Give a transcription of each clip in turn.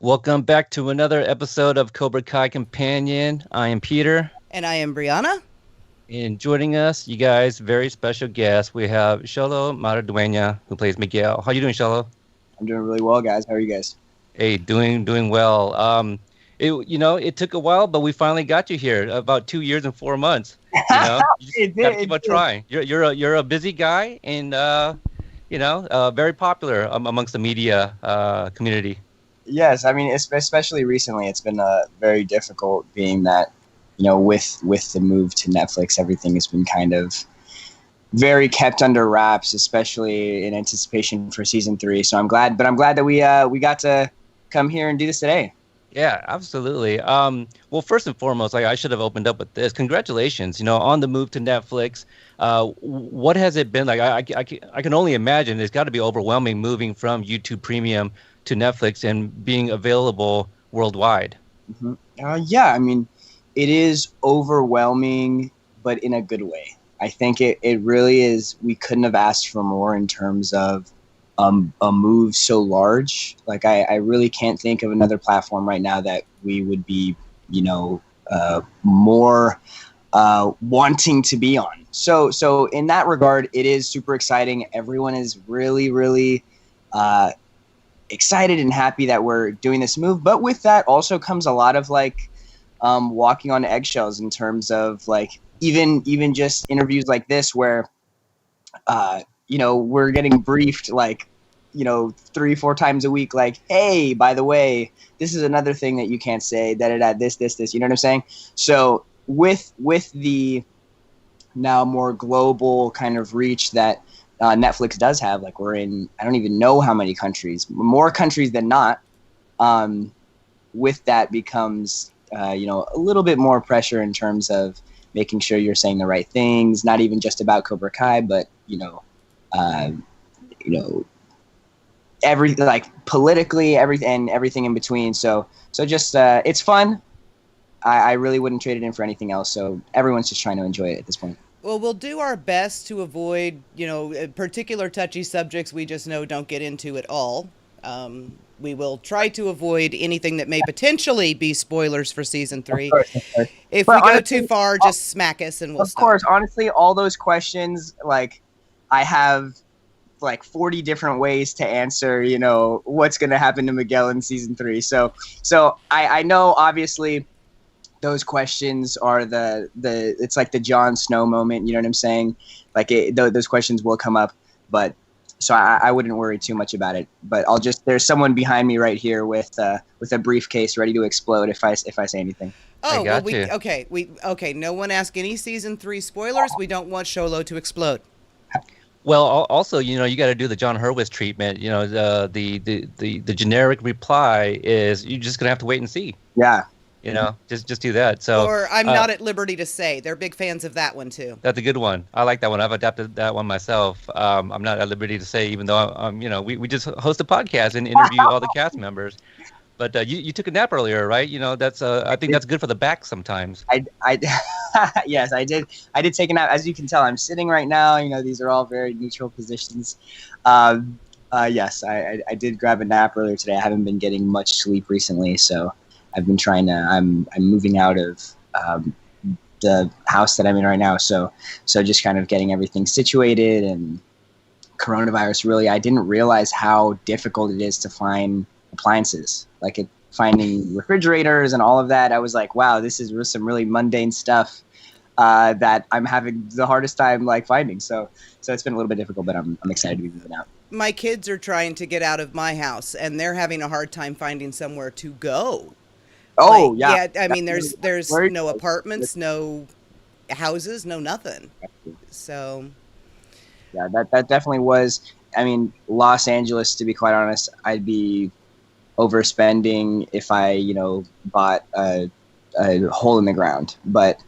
Welcome back to another episode of Cobra Kai Companion. I am Peter, And I am Brianna. and joining us, you guys, very special guest. We have Xolo Maridueña, who plays Miguel. How you doing, Xolo? I'm doing really well, guys. How are you guys? Hey, doing well. It took a while, but we finally got you here. About 2 years and 4 months. You just It gotta did. keep on trying. You're a busy guy, and very popular amongst the media community. Yes, I mean, especially recently, it's been very difficult, being that with the move to Netflix, everything has been kind of very kept under wraps, especially in anticipation for season 3. So I'm glad that we got to come here and do this today. Yeah, absolutely. Well, first and foremost, I should have opened up with this. Congratulations, on the move to Netflix. What has it been like? I can only imagine it's got to be overwhelming moving from YouTube Premium to Netflix and being available worldwide. Mm-hmm. Yeah, I mean, it is overwhelming, but in a good way. I think it really is. We couldn't have asked for more in terms of a move so large. Like I really can't think of another platform right now that we would be, more wanting to be on. So in that regard, it is super exciting. Everyone is really, really excited and happy that we're doing this move. But with that also comes a lot of walking on eggshells in terms of even just interviews like this where we're getting briefed 3-4 times a week, hey, by the way, this is another thing that you can't say, this, you know what I'm saying? So with the now more global kind of reach that Netflix does have, we're in, I don't even know how many countries, more countries than not, with that becomes a little bit more pressure in terms of making sure you're saying the right things, not even just about Cobra Kai, but everything, politically, everything in between. So just it's fun. I really wouldn't trade it in for anything else. So everyone's just trying to enjoy it at this point. Well, we'll do our best to avoid, particular touchy subjects we just know don't get into at all. We will try to avoid anything that may potentially be spoilers for season 3. Of course. If But we go honestly, too far, just smack us and we'll of stop. course, honestly, all those questions, I have 40 different ways to answer, what's going to happen to Miguel in season 3. So I know, obviously, those questions are it's like the Jon Snow moment, you know what I'm saying? Those questions will come up, but so I wouldn't worry too much about it. But there's someone behind me right here with a briefcase ready to explode if I say anything. Oh, got well, you. okay. No one ask any season 3 spoilers. We don't want Xolo to explode. Well, also, you got to do the John Hurwitz treatment. The generic reply is you're just gonna have to wait and see. Yeah. Just do that. So, Or I'm not at liberty to say. They're big fans of that one too. that's a good one. I like that one. I've adapted that one myself. I'm not at liberty to say, even though we just host a podcast and interview all the cast members. But you took a nap earlier, right? That's I think that's good for the back sometimes. I yes, I did take a nap. As you can tell, I'm sitting right now. These are all very neutral positions. Yes, I did grab a nap earlier today. I haven't been getting much sleep recently, so I've been trying to. I'm moving out of the house that I'm in right now, so just kind of getting everything situated. And coronavirus, really, I didn't realize how difficult it is to find appliances, finding refrigerators and all of that. I was like, wow, this is some really mundane stuff that I'm having the hardest time finding. So it's been a little bit difficult, but I'm excited to be moving out. My kids are trying to get out of my house, and they're having a hard time finding somewhere to go. Oh, yeah. I mean, there's no apartments, no houses, no nothing. So Yeah, that definitely was. I mean, Los Angeles, to be quite honest, I'd be overspending if I, bought a hole in the ground. But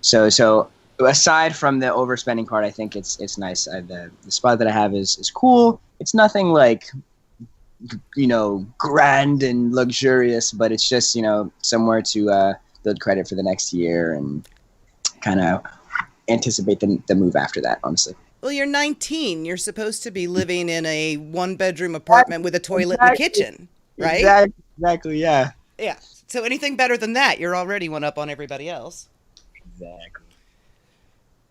so aside from the overspending part, I think it's nice. The spot that I have is cool. It's nothing grand and luxurious, but it's just, somewhere to build credit for the next year and kind of anticipate the move after that, honestly. Well, you're 19. You're supposed to be living in a one-bedroom apartment with a toilet and a kitchen, right? Exactly. Yeah. Yeah. So anything better than that, you're already one up on everybody else. Exactly.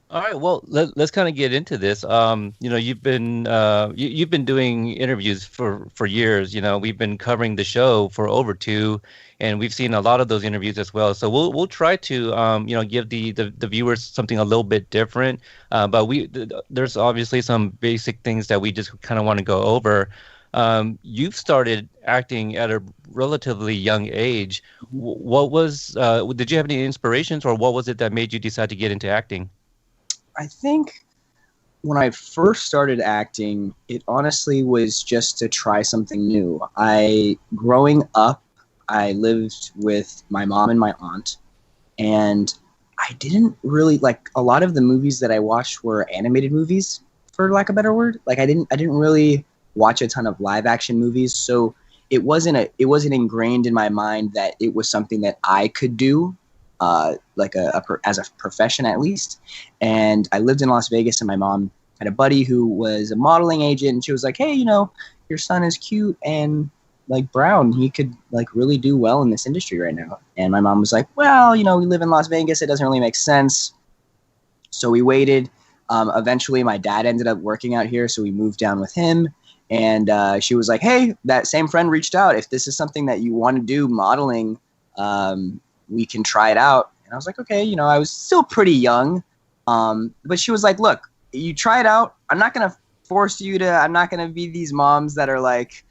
All right, well, let's kind of get into this. You've been doing interviews for years. We've been covering the show for over two, and we've seen a lot of those interviews as well. So we'll try to give the viewers something a little bit different. But there's obviously some basic things that we just kind of want to go over. You've started acting at a relatively young age. Did you have any inspirations, or what was it that made you decide to get into acting? I think when I first started acting, it honestly was just to try something new. Growing up, I lived with my mom and my aunt, and I didn't really like a lot of the movies that I watched were animated movies, for lack of a better word. Like I didn't really watch a ton of live action movies, so it wasn't ingrained in my mind that it was something that I could do, as a profession at least. And I lived in Las Vegas, and my mom had a buddy who was a modeling agent, and she was like, "Hey, your son is cute and like brown. He could like really do well in this industry right now." And my mom was like, "Well, we live in Las Vegas. It doesn't really make sense." So we waited. Eventually, my dad ended up working out here, so we moved down with him. And she was like, "Hey, that same friend reached out. If this is something that you want to do, modeling, we can try it out." And I was like, "Okay." I was still pretty young. But she was like, "Look, you try it out. I'm not going to force you to, I'm not going to be these moms that are like,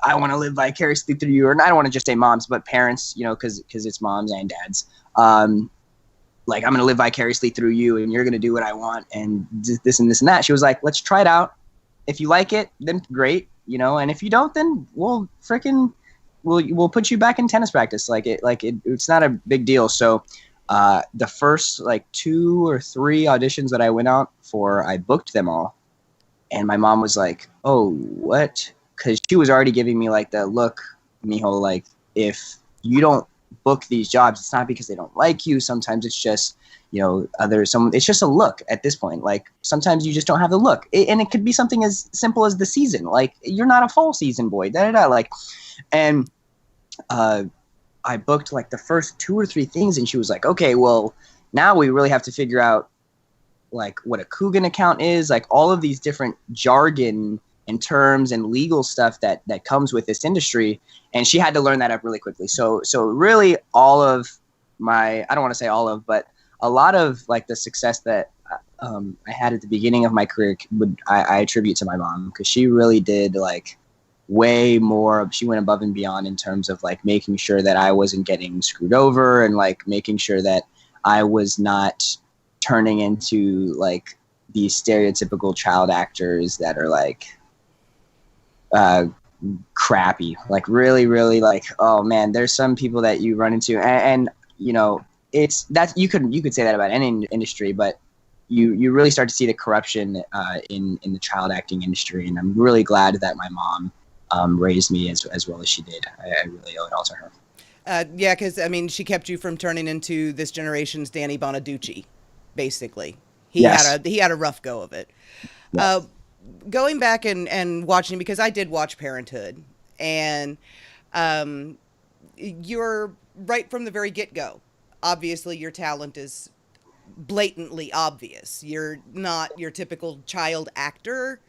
I want to live vicariously through you." Or I don't want to just say moms, but parents, because it's moms and dads. Like, I'm going to live vicariously through you, and you're going to do what I want, and this and this and that. She was like, "Let's try it out. If you like it, then great, and if you don't, then we'll put you back in tennis practice. It's not a big deal." So the first like 2 or 3 auditions that I went out for, I booked them all. And my mom was like, "Oh, what?" Because she was already giving me like the look, mijo, like, if you don't book these jobs, it's not because they don't like you. Sometimes it's just, it's just a look at this point. Like, sometimes you just don't have the look. And it could be something as simple as the season. Like, you're not a fall season boy, like, and I booked like the first 2 or 3 things, and she was like, "Okay, well, now we really have to figure out like what a Coogan account is, like all of these different jargon and terms and legal stuff that comes with this industry." And she had to learn that up really quickly. So really all of I don't want to say all of, but a lot of like the success that I had at the beginning of my career I attribute to my mom, because she really did like way more. She went above and beyond in terms of like making sure that I wasn't getting screwed over, and like making sure that I was not turning into like these stereotypical child actors that are like crappy, like really, really like, oh man, there's some people that you run into, and it's that you could say that about any industry, but you really start to see the corruption in the child acting industry. And I'm really glad that my mom raised me as well as she did. I really owe it all to her. Yeah, because I mean, she kept you from turning into this generation's Danny Bonaducci, basically. He had a rough go of it. Yes. Going back and watching, because I did watch Parenthood, and you're right from the very get-go. Obviously, your talent is blatantly obvious. You're not your typical child actor,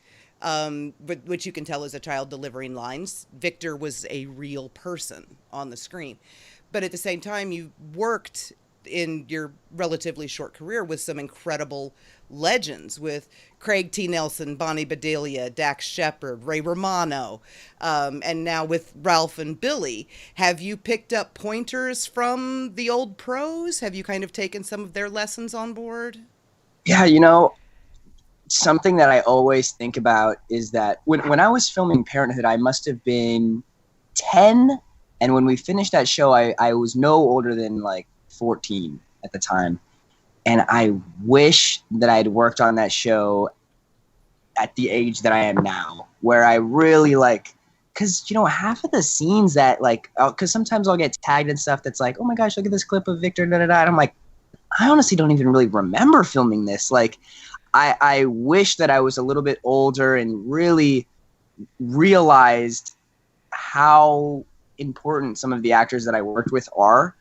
but which you can tell is a child delivering lines. Victor was a real person on the screen. But at the same time, you worked in your relatively short career with some incredible legends, with Craig T. Nelson, Bonnie Bedelia, Dax Shepard, Ray Romano, and now with Ralph and Billy. Have you picked up pointers from the old pros? Have you kind of taken some of their lessons on board? Yeah, something that I always think about is that when I was filming Parenthood, I must have been 10. And when we finished that show, I was no older than like 14 at the time. And I wish that I had worked on that show at the age that I am now, where I really like, because, half of the scenes that like, because sometimes I'll get tagged and stuff that's like, "Oh my gosh, look at this clip of Victor, da da da." And I'm like, I honestly don't even really remember filming this. Like, I wish that I was a little bit older and really realized how important some of the actors that I worked with are.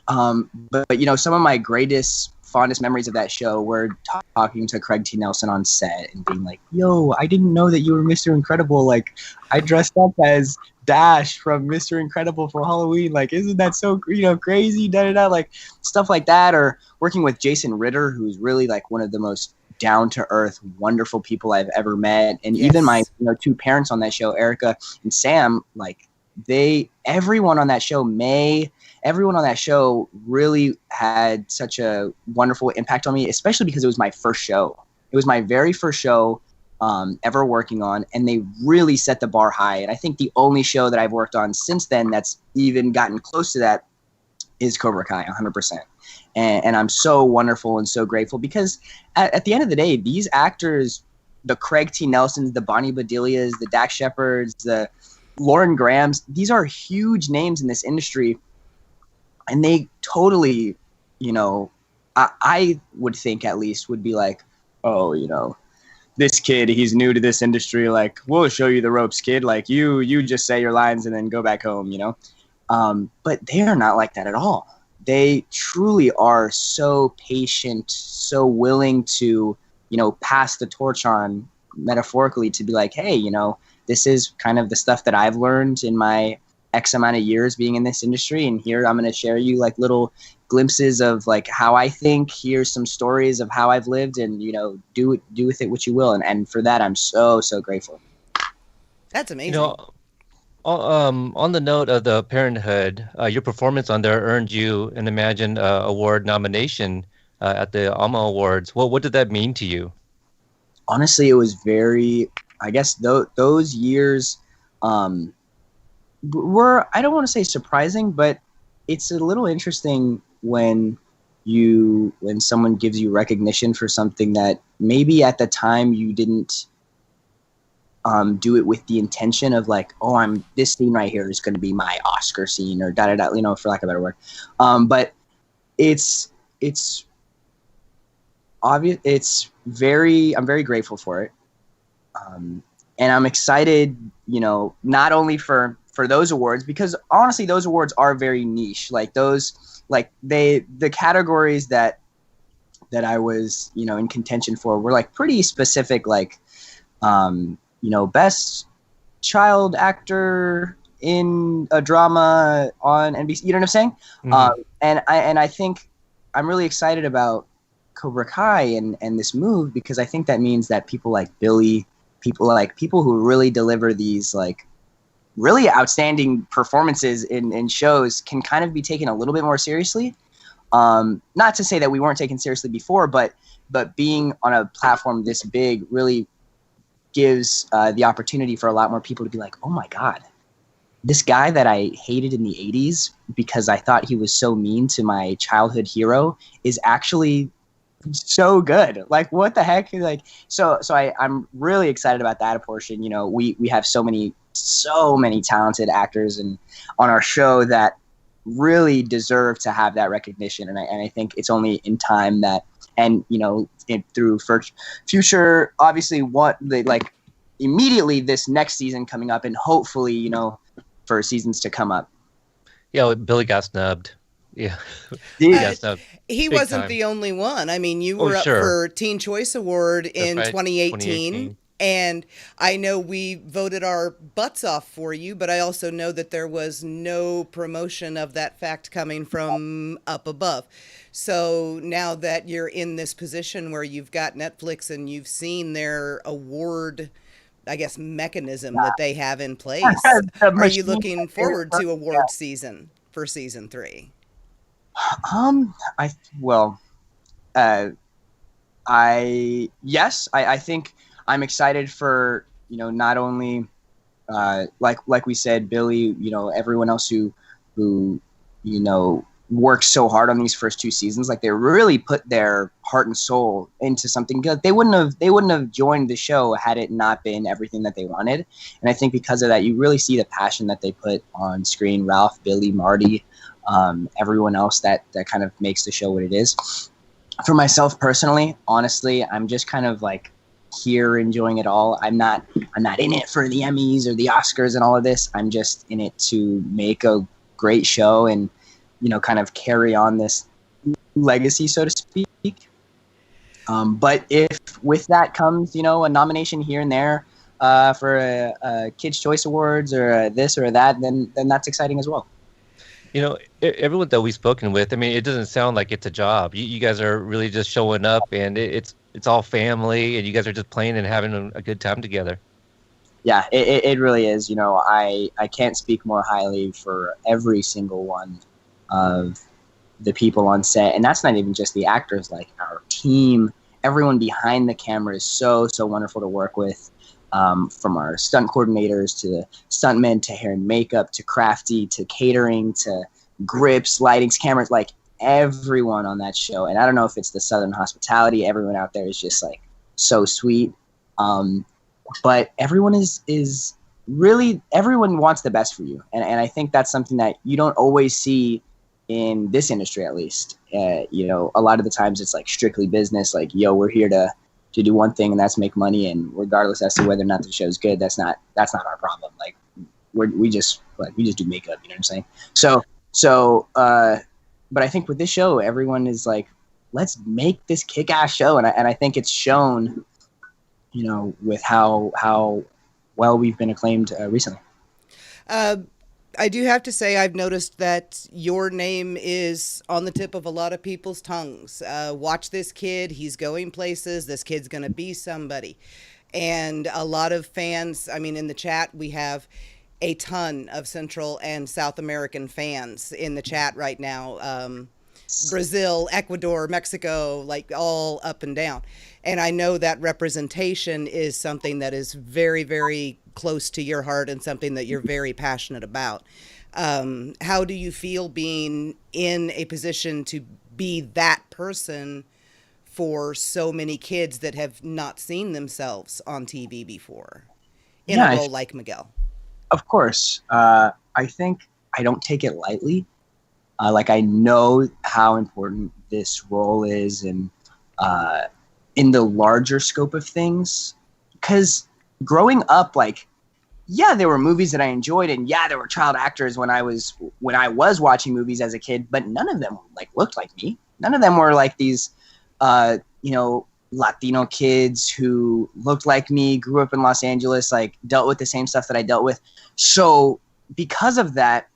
But you know, some of my greatest, fondest memories of that show were talking to Craig T. Nelson on set and being like, yo, I didn't know that you were Mr. Incredible. Like, I dressed up as Dash from Mr. Incredible for Halloween. Like, isn't that so, you know, crazy? Da da da. Like, stuff like that. Or working with Jason Ritter, who's really like one of the most down-to-earth, wonderful people I've ever met. And even my, you know, two parents on that show, Erica and Sam, like, everyone on that show really had such a wonderful impact on me, especially because it was my first show. It was my very first show ever working on, and they really set the bar high. And I think the only show that I've worked on since then that's even gotten close to that is Cobra Kai, 100%. And I'm so wonderful and so grateful because at the end of the day, these actors, the Craig T. Nelsons, the Bonnie Bedelias, the Dax Shepards, the Lauren Grahams, these are huge names in this industry. And they totally, you know, I would think at least would be like, oh, you know, this kid, he's new to this industry. Like, we'll show you the ropes, kid. Like, you just say your lines and then go back home, you know. But they are not like that at all. They truly are so patient, so willing to, you know, pass the torch on metaphorically to be like, hey, you know, this is kind of the stuff that I've learned in my X amount of years being in this industry. And here I'm going to share you like little glimpses of like how I think. Here's some stories of how I've lived, and, you know, do with it what you will. And for that, I'm so, so grateful. That's amazing. You know, on the note of the Parenthood, your performance on there earned you an Imagine Award nomination at the AMA Awards. What did that mean to you? Honestly, it was very, I guess those years were, I don't want to say surprising, but it's a little interesting when someone gives you recognition for something that maybe at the time you didn't do it with the intention of like, oh, this scene right here is going to be my Oscar scene or da-da-da, you know, for lack of a better word. But it's obvious. I'm very grateful for it. And I'm excited, you know, not only for those awards, because honestly, those awards are very niche. Like those, like the categories that I was, you know, in contention for were like pretty specific, like, you know, best child actor in a drama on NBC. You know what I'm saying? Mm-hmm. And I think I'm really excited about Cobra Kai and this move, because I think that means that people like Billy, people who really deliver these like really outstanding performances in shows can kind of be taken a little bit more seriously. Not to say that we weren't taken seriously before, but being on a platform this big really gives the opportunity for a lot more people to be like, oh my God, this guy that I hated in the 80s because I thought he was so mean to my childhood hero is actually so good. Like, what the heck? Like, so I'm really excited about that portion. You know, we have so many talented actors and on our show that really deserve to have that recognition. And I think it's only in time that, and, you know, through future, obviously, immediately this next season coming up, and hopefully, you know, for seasons to come up. Yeah, Billy got snubbed. Yeah, he wasn't the only one. I mean, you were up for Teen Choice Award in 2018. And I know we voted our butts off for you, but I also know that there was no promotion of that fact coming from up above. So now that you're in this position where you've got Netflix and you've seen their award, I guess, mechanism that they have in place, are you looking forward to award season for season 3? I think I'm excited for, you know, not only like we said, Billy, you know, everyone else who you know worked so hard on these first 2 seasons. Like, they really put their heart and soul into something good. They wouldn't have joined the show had it not been everything that they wanted. And I think because of that, you really see the passion that they put on screen. Ralph, Billy, Marty, everyone else that kind of makes the show what it is. For myself personally, honestly, I'm just kind of like here enjoying it all. I'm not I'm not in it for the Emmys or the Oscars and all of this. I'm just in it to make a great show and, kind of carry on this legacy, so to speak. But if with that comes, a nomination here and there for a Kids' Choice Awards or this or that, then that's exciting as well. Everyone that we've spoken with, I mean, it doesn't sound like it's a job. You guys are really just showing up, and it's all family, and you guys are just playing and having a good time together. Yeah, it really is. I can't speak more highly for every single one of the people on set, and that's not even just the actors. Like our team, everyone behind the camera is so wonderful to work with. From our stunt coordinators to the stuntmen to hair and makeup to crafty to catering to grips, lightings, cameras, like everyone on that show. And I don't know if it's the Southern hospitality. Everyone out there is just like so sweet. But everyone is really, everyone wants the best for you. And I think that's something that you don't always see in this industry, at least. A lot of the times it's like strictly business. Like, yo, we're here to do one thing, and that's make money, and regardless as to whether or not the show's good, that's not our problem. Like we just do makeup, you know what I'm saying? So but I think with this show, everyone is like, let's make this kick-ass show, and I think it's shown, with how well we've been acclaimed recently. I do have to say I've noticed that your name is on the tip of a lot of people's tongues. Watch this kid. He's going places. This kid's going to be somebody. And a lot of fans, I mean, in the chat, we have a ton of Central and South American fans in the chat right now. Brazil, Ecuador, Mexico, like all up and down. And I know that representation is something that is very, very close to your heart and something that you're very passionate about. How do you feel being in a position to be that person for so many kids that have not seen themselves on TV before in a role like Miguel? Of course. I think I don't take it lightly. I know how important this role is, and in the larger scope of things, because growing up, there were movies that I enjoyed, and there were child actors when I was watching movies as a kid, but none of them looked like me. None of them were like these, Latino kids who looked like me, grew up in Los Angeles, dealt with the same stuff that I dealt with. So because of that,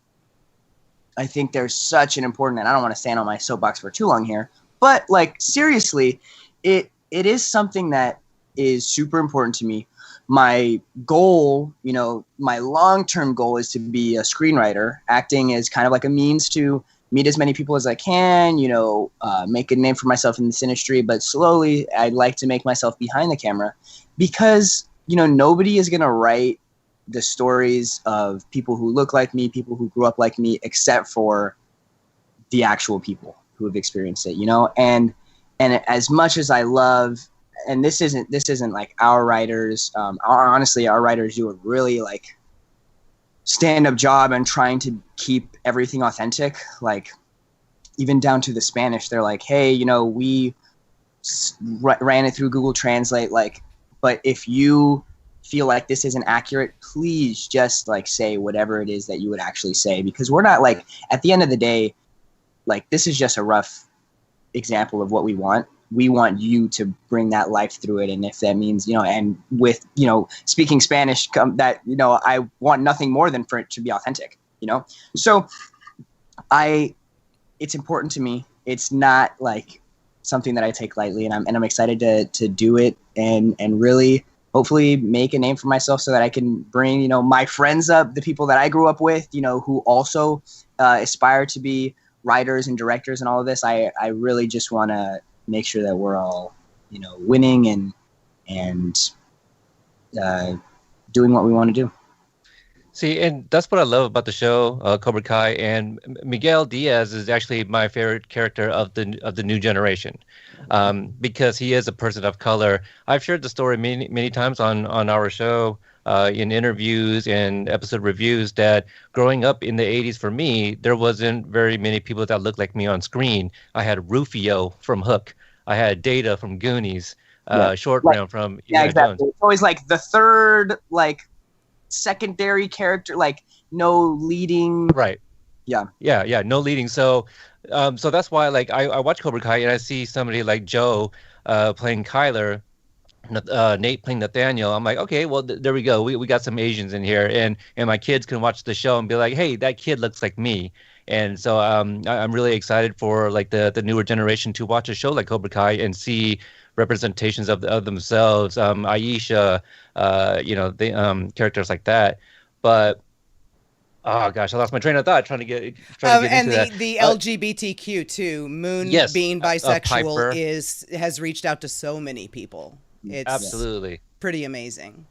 I think there's such an important, and I don't want to stand on my soapbox for too long here, but seriously, it is something that is super important to me. My goal, my long-term goal is to be a screenwriter. Acting is kind of like a means to meet as many people as I can, make a name for myself in this industry. But slowly, I'd like to make myself behind the camera because, nobody is going to write the stories of people who look like me, people who grew up like me, except for the actual people who have experienced it, And as much as I love, and this isn't like our writers, honestly, our writers do a really stand-up job and trying to keep everything authentic. Even down to the Spanish, they're like, hey, we ran it through Google Translate, but if you feel like this isn't accurate, please just say whatever it is that you would actually say, because we're not at the end of the day, this is just a rough example of what we want. We want you to bring that life through it. And if that means, and with, speaking Spanish, I want nothing more than for it to be authentic, So it's important to me. It's not something that I take lightly, and I'm excited to do it and really hopefully make a name for myself so that I can bring, my friends up, the people that I grew up with, who also aspire to be writers and directors and all of this. I really just want to make sure that we're all, winning and doing what we want to do. See, and that's what I love about the show, Cobra Kai, and Miguel Diaz is actually my favorite character of the new generation, because he is a person of color. I've shared the story many times on our show, in interviews and episode reviews, that growing up in the 80s for me, there wasn't very many people that looked like me on screen. I had Rufio from Hook. I had Data from Goonies. short like, film from yeah, Indiana exactly. Jones. It's always like the third like secondary character, like no leading. Right. Yeah. Yeah. No leading. So, so that's why like I watch Cobra Kai and I see somebody like Joe, playing Kyler, Nate playing Nathaniel. I'm like, okay, well there we go. We got some Asians in here, and my kids can watch the show and be like, hey, that kid looks like me. And so I'm really excited for like the newer generation to watch a show like Cobra Kai and see representations of themselves, Aisha, the characters like that. But oh gosh, I lost my train of thought trying to get into And that. the LGBTQ too. Moon Yes, being bisexual Piper. has reached out to so many people. It's Absolutely. pretty amazing.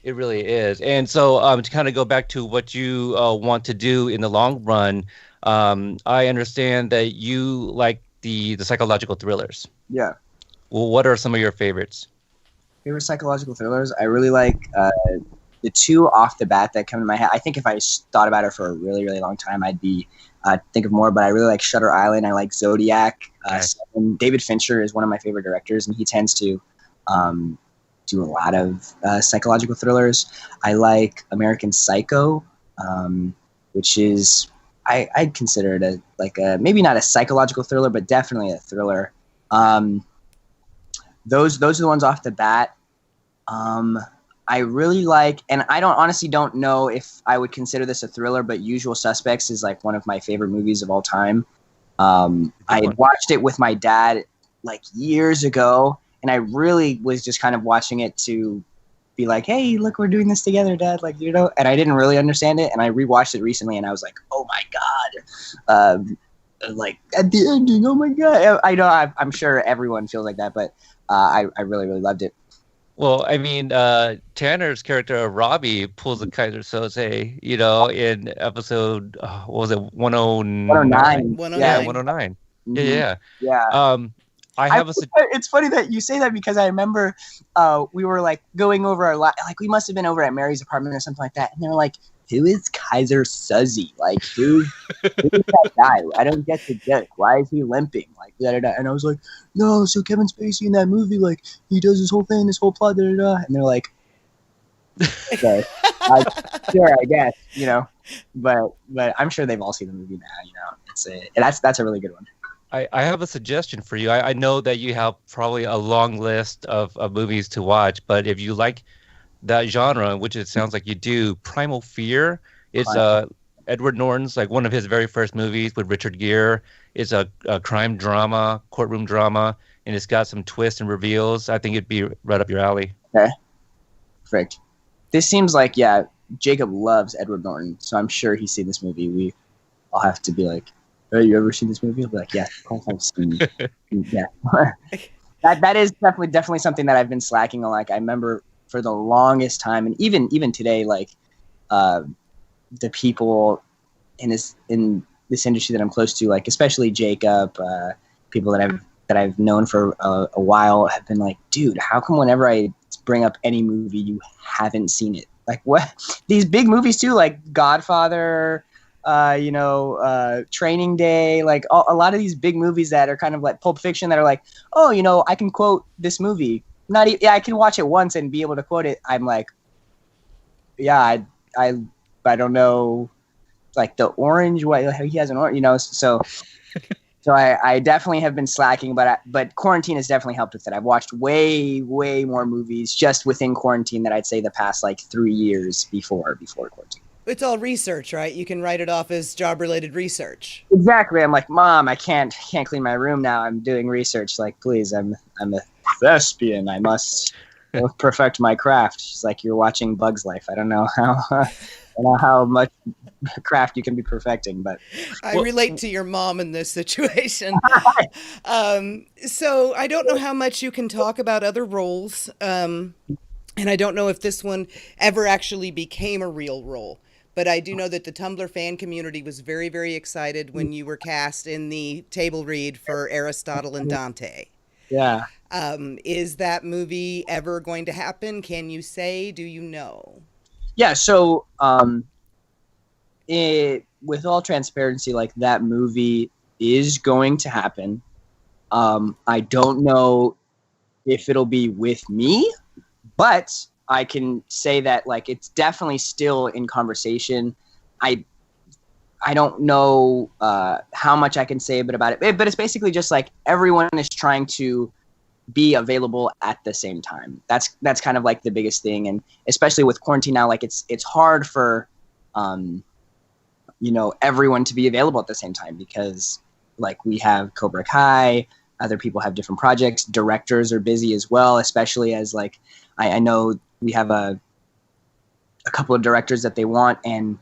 It really is. And so to kind of go back to what you want to do in the long run, I understand that you like the psychological thrillers. Yeah. Well, what are some of your favorites? Favorite psychological thrillers? I really like the two off the bat that come to my head. I think if I thought about it for a really, really long time, I'd be think of more. But I really like Shutter Island. I like Zodiac. And David Fincher is one of my favorite directors, and he tends to do a lot of psychological thrillers. I like American Psycho, which is I'd consider it maybe not a psychological thriller, but definitely a thriller. Those are the ones off the bat. I really like, and I honestly don't know if I would consider this a thriller, but Usual Suspects is like one of my favorite movies of all time. I had watched it with my dad like years ago, and I really was just kind of watching it to be like, hey, look, we're doing this together, Dad. Like, and I didn't really understand it, and I rewatched it recently, and I was like, oh my God. Like at the ending, oh my God. I know I'm sure everyone feels like that, but I really, really loved it. Well, I mean, Tanner's character of Robbie pulls a Kaiser Soze, in episode, what was it, 109? 109. Yeah, 109. Mm-hmm. Yeah. It's funny that you say that because I remember we were like going over our like we must have been over at Mary's apartment or something like that, and they're like, "Who is Kaiser Soze? Like, who's that guy? I don't get the joke. Why is he limping? Like, da da da." And I was like, "No, so Kevin Spacey in that movie, like, he does this whole thing, this whole plot, da da da." And they're like, "Okay, sure, I guess, but I'm sure they've all seen the movie now, that's a really good one." I have a suggestion for you. I know that you have probably a long list of movies to watch, but if you like that genre, which it sounds like you do, Primal Fear, it's Edward Norton's, like one of his very first movies with Richard Gere. It's a crime drama, courtroom drama, and it's got some twists and reveals. I think it'd be right up your alley. Okay. Perfect. This seems like, Jacob loves Edward Norton, so I'm sure he's seen this movie. I'll have to be like, "Hey, you ever seen this movie?" I'll be like, "Yeah, of course I've seen it." Yeah. That is definitely something that I've been slacking on. Like, I remember for the longest time, and even today, like the people in this industry that I'm close to, like especially Jacob, people that I've known for a while, have been like, "Dude, how come whenever I bring up any movie, you haven't seen it? Like, what? These big movies too, like Godfather, Training Day, like a lot of these big movies that are kind of like Pulp Fiction that are like, oh, I can quote this movie. I can watch it once and be able to quote it. I'm like, yeah, I don't know, like the orange, what he has an orange, so I definitely have been slacking, but quarantine has definitely helped with it. I've watched way, way more movies just within quarantine than I'd say the past like 3 years before quarantine. It's all research, right? You can write it off as job-related research. Exactly. I'm like, Mom, I can't clean my room now. I'm doing research. Like, please, I'm a thespian. I must perfect my craft. She's like, you're watching Bug's Life. I don't know how much craft you can be perfecting, but I relate to your mom in this situation. So I don't know how much you can talk about other roles, and I don't know if this one ever actually became a real role. But I do know that the Tumblr fan community was very, very excited when you were cast in the table read for Aristotle and Dante. Yeah. Is that movie ever going to happen? Can you say? Do you know? Yeah. So, with all transparency, like that movie is going to happen. I don't know if it'll be with me, but I can say that like it's definitely still in conversation. I don't know how much I can say about it, but it's basically just like everyone is trying to be available at the same time. That's kind of like the biggest thing, and especially with quarantine now, like it's hard for everyone to be available at the same time because like we have Cobra Kai, other people have different projects, directors are busy as well, especially as like I know we have a couple of directors that they want, and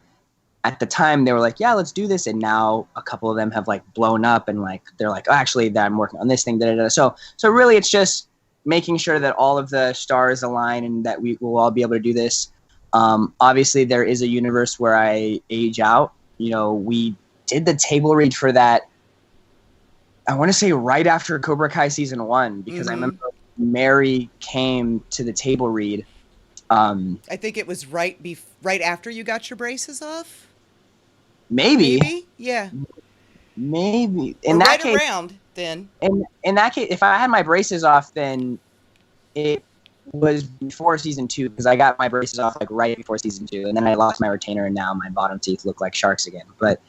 at the time they were like, yeah, let's do this, and now a couple of them have like blown up and like they're like, oh, actually that I'm working on this thing, so really it's just making sure that all of the stars align and that we will all be able to do this. Obviously there is a universe where I age out. We did the table read for that, I want to say right after Cobra Kai season 1, because I remember Mary came to the table read. I think it was right after you got your braces off. Maybe, yeah. Maybe in that case, around then. In that case, if I had my braces off, then it was before season 2 because I got my braces off like right before season 2, and then I lost my retainer, and now my bottom teeth look like sharks again. But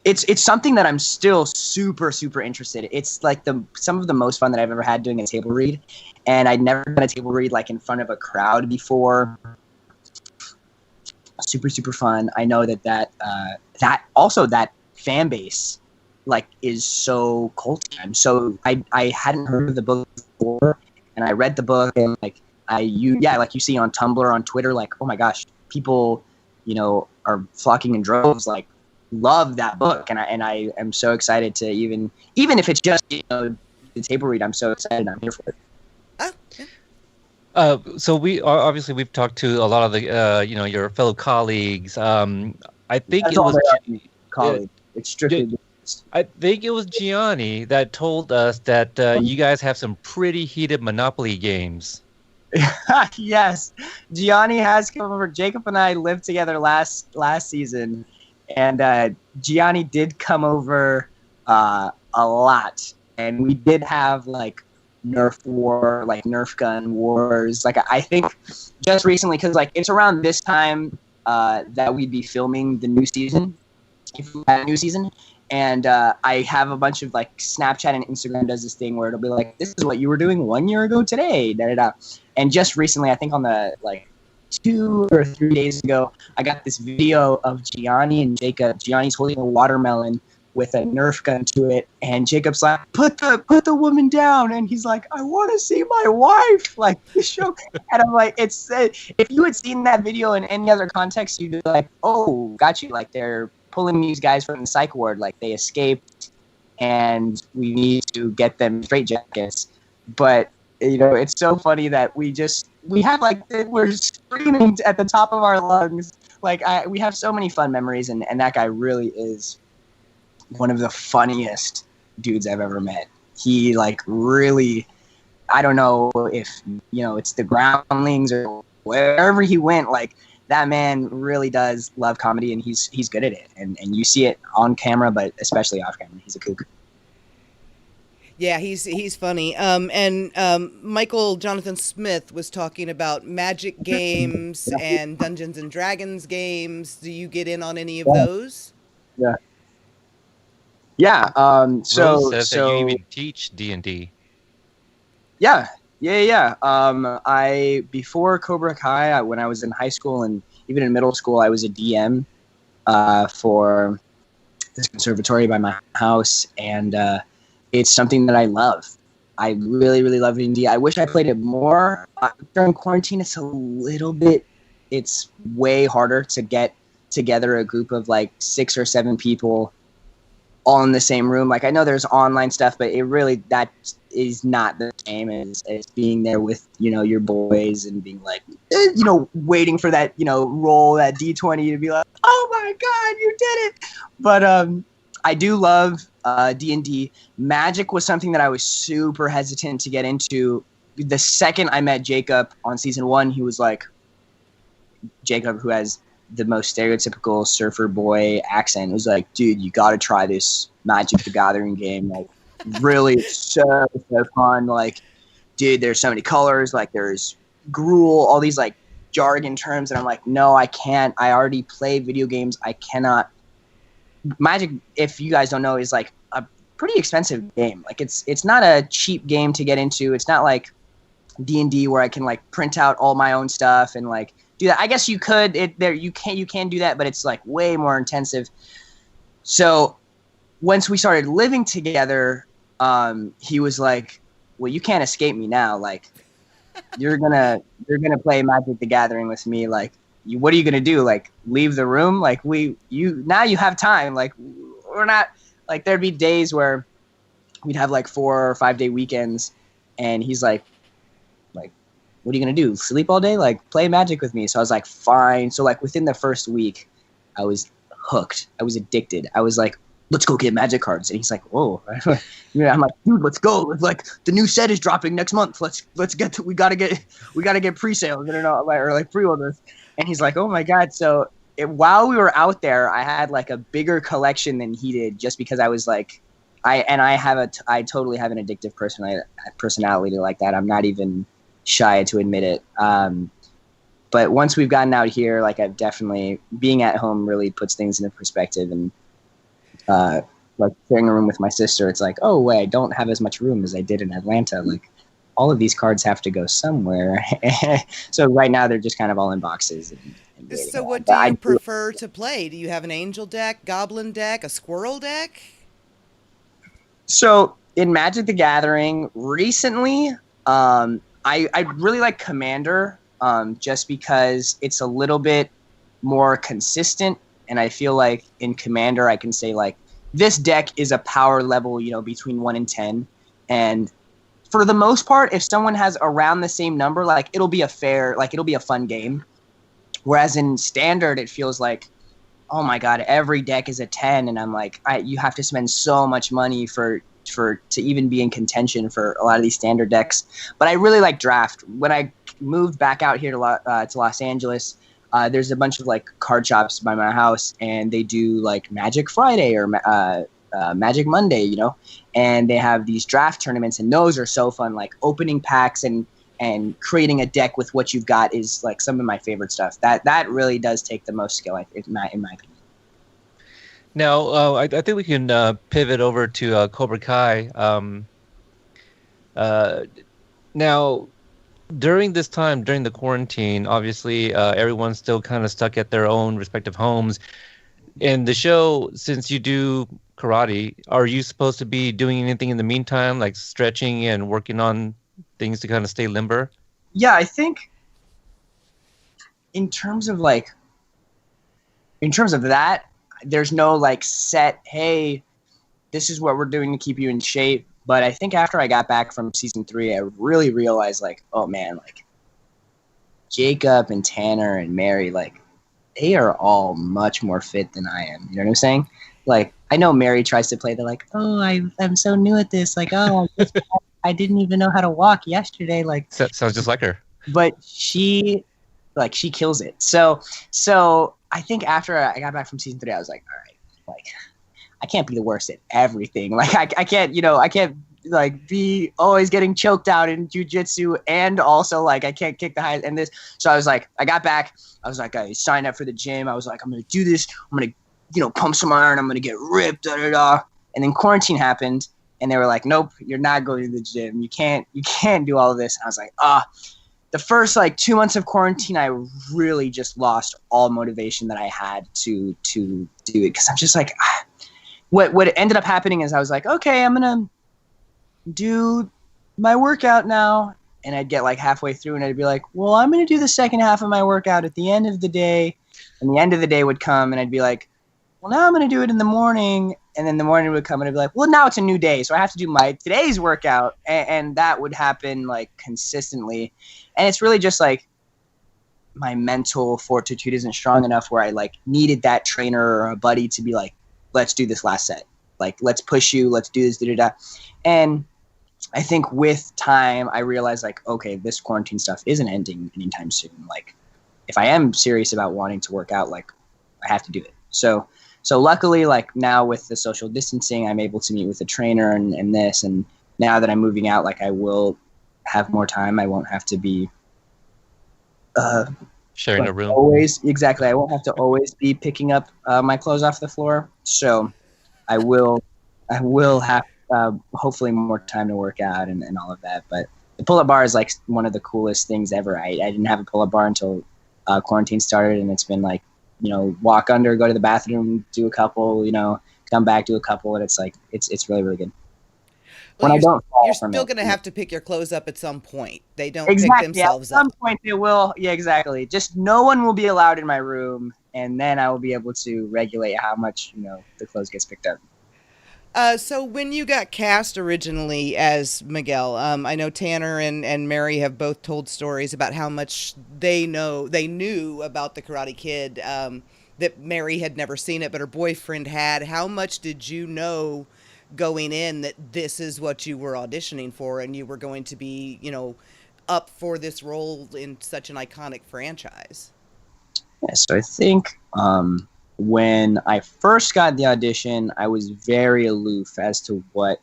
it's something that I'm still super interested in. It's like some of the most fun that I've ever had doing a table read, and I'd never done a table read like in front of a crowd before. Super fun. I know that also that fan base like is so culty. I hadn't heard of the book before, and I read the book, and like like you see on Tumblr, on Twitter, like, oh my gosh, people are flocking in droves, like love that book, and I am so excited to even if it's just the table read, I'm so excited. I'm here for it. So we've talked to a lot of the your fellow colleagues. I think it was colleague. It's strictly. I think it was Gianni that told us that you guys have some pretty heated Monopoly games. Yes, Gianni has come over. Jacob and I lived together last season, and Gianni did come over a lot, and we did have like Nerf gun wars. Like I think just recently, because like it's around this time that we'd be filming the new season, if we had a new season. And I have a bunch of like Snapchat and Instagram does this thing where it'll be like, this is what you were doing 1 year ago today, And just recently, I think on the like 2 or 3 days ago, I got this video of Gianni and Jacob. Gianni's holding a watermelon with a Nerf gun to it, and Jacob's like, put the woman down, and he's like, I want to see my wife, like the show. And I'm like, it's if you had seen that video in any other context, you'd be like, oh, got you, like they're pulling these guys from the psych ward, like they escaped, and we need to get them straitjackets. But it's so funny that we have like we're screaming at the top of our lungs, like we have so many fun memories, and that guy really is one of the funniest dudes I've ever met. He like really, I don't know if it's the Groundlings or wherever he went, like that man really does love comedy, and he's good at it, and you see it on camera, but especially off camera. He's a kook. Yeah, he's funny. Michael Jonathan Smith was talking about Magic games and Dungeons and Dragons games. Do you get in on any of those? Yeah. Yeah. So that you even teach D&D. Yeah. I before Cobra Kai, when I was in high school and even in middle school, I was a DM for this conservatory by my house, and it's something that I love. I really love D&D. I wish I played it more during quarantine. It's way harder to get together a group of like 6 or 7 people all in the same room. Like I know there's online stuff, but that is not the same as being there with your boys and being like waiting for that roll that D20 to be like, oh my god, you did it. But I do love D&D. Magic was something that I was super hesitant to get into. The second I met Jacob on season 1, he was like, Jacob, who has the most stereotypical surfer boy accent, was like, dude, you got to try this Magic the Gathering game. Like, Really so fun. Like, dude, there's so many colors. Like, there's gruel, all these like jargon terms, and I'm like, no, I can't. I already play video games. I cannot. Magic, if you guys don't know, is like a pretty expensive game. Like, it's not a cheap game to get into. It's not like D&D where I can like print out all my own stuff and like do that. I guess you could. You can do that, but it's like way more intensive. So once we started living together, he was like, well, you can't escape me now. Like, you're gonna play Magic the Gathering with me. Like, what are you gonna do? Like, leave the room? Like, now you have time. Like, we're not like, there'd be days where we'd have like 4 or 5 day weekends, and he's like, what are you gonna do? Sleep all day? Like, play Magic with me. So I was like, fine. So like within the first week, I was hooked. I was addicted. I was like, let's go get Magic cards. And he's like, whoa. Yeah, I'm like, dude, let's go. It's like, the new set is dropping next month. We gotta get pre-sales or like pre-orders. And he's like, oh my God. So while we were out there, I had like a bigger collection than he did, just because I was like, I totally have an addictive personality like that. I'm not even shy to admit it. But once we've gotten out here, like, I've definitely, being at home really puts things into perspective. And like sharing a room with my sister, it's like, oh wait, I don't have as much room as I did in Atlanta. Like, all of these cards have to go somewhere. So right now they're just kind of all in boxes. And So what do you prefer to play? Do you have an angel deck, goblin deck, a squirrel deck? So in Magic the Gathering recently, I really like Commander, just because it's a little bit more consistent. And I feel like in Commander, I can say, like, this deck is a power level, between 1 and 10. And for the most part, if someone has around the same number, like, it'll be a fun game. Whereas in Standard, it feels like, oh my God, every deck is a 10. And I'm like, you have to spend so much money to even be in contention for a lot of these Standard decks. But I really like Draft. When I moved back out here to Los Angeles, there's a bunch of like card shops by my house, and they do like Magic Friday or Magic Monday, and they have these draft tournaments, and those are so fun. Like, opening packs and creating a deck with what you've got is like some of my favorite stuff. That really does take the most skill, in my opinion. Now, I think we can pivot over to Cobra Kai. Now, during this time, during the quarantine, obviously everyone's still kind of stuck at their own respective homes. In the show, since you do karate, are you supposed to be doing anything in the meantime, like stretching and working on things to kind of stay limber? Yeah, I think in terms of that, there's no like set, hey, this is what we're doing to keep you in shape. But I think after I got back from season 3, I really realized, like, oh man, like, Jacob and Tanner and Mary, like, they are all much more fit than I am. You know what I'm saying? Like, I know Mary tries to play the like, oh, I'm so new at this. Like, oh, I didn't even know how to walk yesterday. Like, sounds just like her. But she kills it. So I think after I got back from season 3, I was like, all right, like, I can't be the worst at everything. Like, I can't like be always getting choked out in jiu-jitsu, and also like I can't kick the highest and this. So I was like, I got back. I was like, I signed up for the gym. I was like, I'm gonna do this. I'm gonna pump some iron. I'm gonna get ripped. Da da da. And then quarantine happened, and they were like, nope, you're not going to the gym. You can't do all of this. And I was like, the first like 2 months of quarantine, I really just lost all motivation that I had to do it, because I'm just like. What ended up happening is I was like, okay, I'm going to do my workout now. And I'd get like halfway through and I'd be like, well, I'm going to do the second half of my workout at the end of the day. And the end of the day would come and I'd be like, well, now I'm going to do it in the morning. And then the morning would come and I'd be like, well, now it's a new day. So I have to do my today's workout. And that would happen like consistently. And it's really just like my mental fortitude isn't strong enough where I like needed that trainer or a buddy to be like, let's do this last set. Like, let's push you. Let's do this. Da, da, da. And I think with time, I realized like, okay, this quarantine stuff isn't ending anytime soon. Like, if I am serious about wanting to work out, like, I have to do it. So So luckily, like now with the social distancing, I'm able to meet with a trainer and this. And now that I'm moving out, like I will have more time. I won't have to be sharing a room. Always, exactly. I won't have to always be picking up my clothes off the floor. So I will have hopefully more time to work out and all of that. But the pull-up bar is like one of the coolest things ever. I didn't have a pull-up bar until quarantine started, and it's been like, walk under, go to the bathroom, do a couple, come back, do a couple, and it's like it's really, really good. Well, you're still going to have to pick your clothes up at some point. They don't pick themselves up. At some point they will. Yeah, exactly. Just no one will be allowed in my room, and then I will be able to regulate how much, the clothes gets picked up. So when you got cast originally as Miguel, I know Tanner and Mary have both told stories about how much they knew about the Karate Kid, that Mary had never seen it, but her boyfriend had. How much did you know going in that this is what you were auditioning for and you were going to be, up for this role in such an iconic franchise? Yeah, so I think when I first got the audition, I was very aloof as to what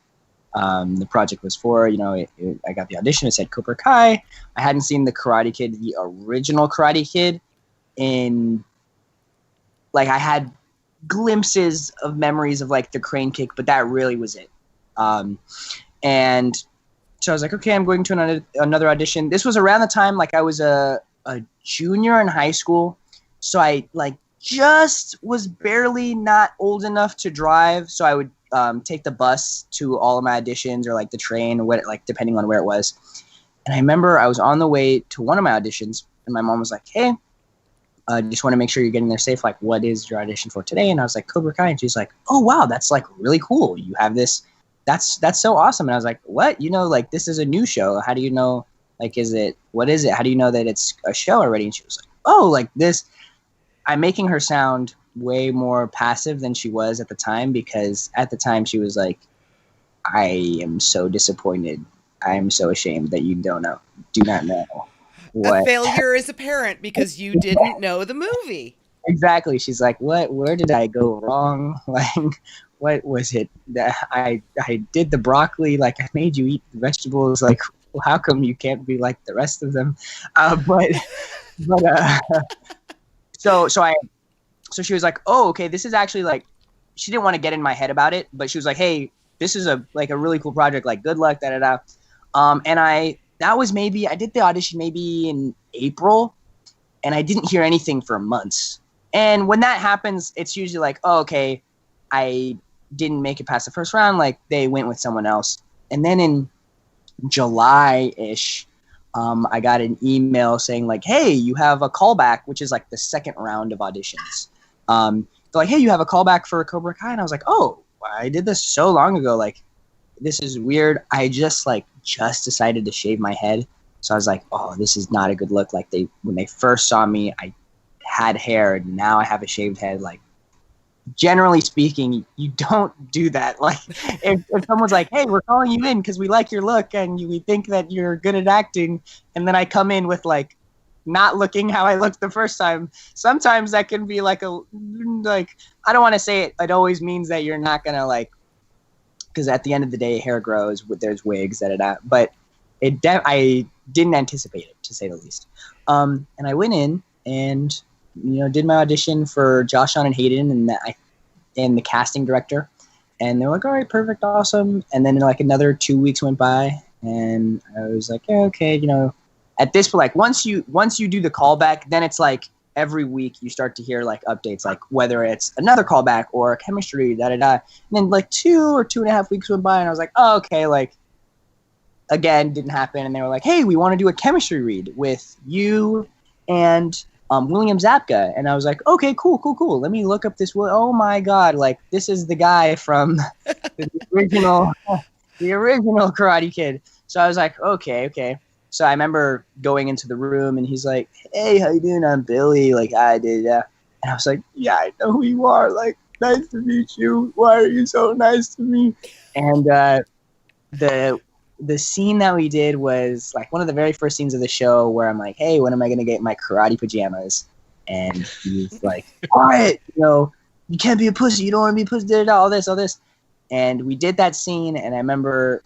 the project was for. I got the audition, it said Cobra Kai. I hadn't seen the Karate Kid, the original Karate Kid, in, like, I had glimpses of memories of like the crane kick, but that really was it. And so I was like, okay, I'm going to another audition. This was around the time like I was a junior in high school, so I like just was barely not old enough to drive, so I would take the bus to all of my auditions, or like the train, or what, like depending on where it was. And I remember I was on the way to one of my auditions, and my mom was like, hey, just want to make sure you're getting there safe. Like, what is your audition for today? And I was like, Cobra Kai. And she's like, oh, wow, that's like really cool. You have this. That's so awesome. And I was like, what? Like, this is a new show. How do you know? Like, what is it? How do you know that it's a show already? And she was like, oh, like this. I'm making her sound way more passive than she was at the time, because at the time she was like, I am so disappointed. I am so ashamed that you do not know. What? A failure as a parent because you didn't know the movie. Exactly. She's like, where did I go wrong? Like, what was it that I did the broccoli? Like, I made you eat the vegetables. Like, well, how come you can't be like the rest of them? So she was like, oh, okay, this is actually like, she didn't want to get in my head about it, but she was like, hey, this is a really cool project. Like, good luck, da da da. And that was maybe, I did the audition maybe in April, and I didn't hear anything for months. And when that happens, it's usually like, oh, okay, I didn't make it past the first round. Like, they went with someone else. And then in July-ish, I got an email saying like, hey, you have a callback, which is like the second round of auditions. They're like, hey, you have a callback for Cobra Kai. And I was like, oh, I did this so long ago. Like, this is weird. I just decided to shave my head. So I was like, oh, this is not a good look. Like, when they first saw me, I had hair, and now I have a shaved head. Like, generally speaking, you don't do that. Like, if someone's like, hey, we're calling you in because we like your look and we think that you're good at acting, and then I come in with like not looking how I looked the first time, sometimes that can be like I don't want to say it. It always means that you're not gonna like, because at the end of the day, hair grows. There's wigs, but I didn't anticipate it, to say the least. And I went in and did my audition for Josh, Sean, and Hayden, and the casting director. And they're like, all right, perfect, awesome. And then like another 2 weeks went by, and I was like, yeah, okay, at this point, like once you do the callback, then it's like every week you start to hear like updates, like whether it's another callback or chemistry, da da da. And then like 2 or 2.5 weeks went by, and I was like, oh, okay, like again, didn't happen. And they were like, hey, we want to do a chemistry read with you and William Zabka. And I was like, okay, cool. Let me look up this. Oh my God. Like, this is the guy from the original Karate Kid. So I was like, okay. So I remember going into the room, and he's like, hey, how you doing? I'm Billy. Like, I did. And I was like, yeah, I know who you are. Like, nice to meet you. Why are you so nice to me? And the scene that we did was like one of the very first scenes of the show, where I'm like, hey, when am I going to get my karate pajamas? And he's like, quiet, you can't be a pussy. You don't want to be a pussy. All this. And we did that scene, and I remember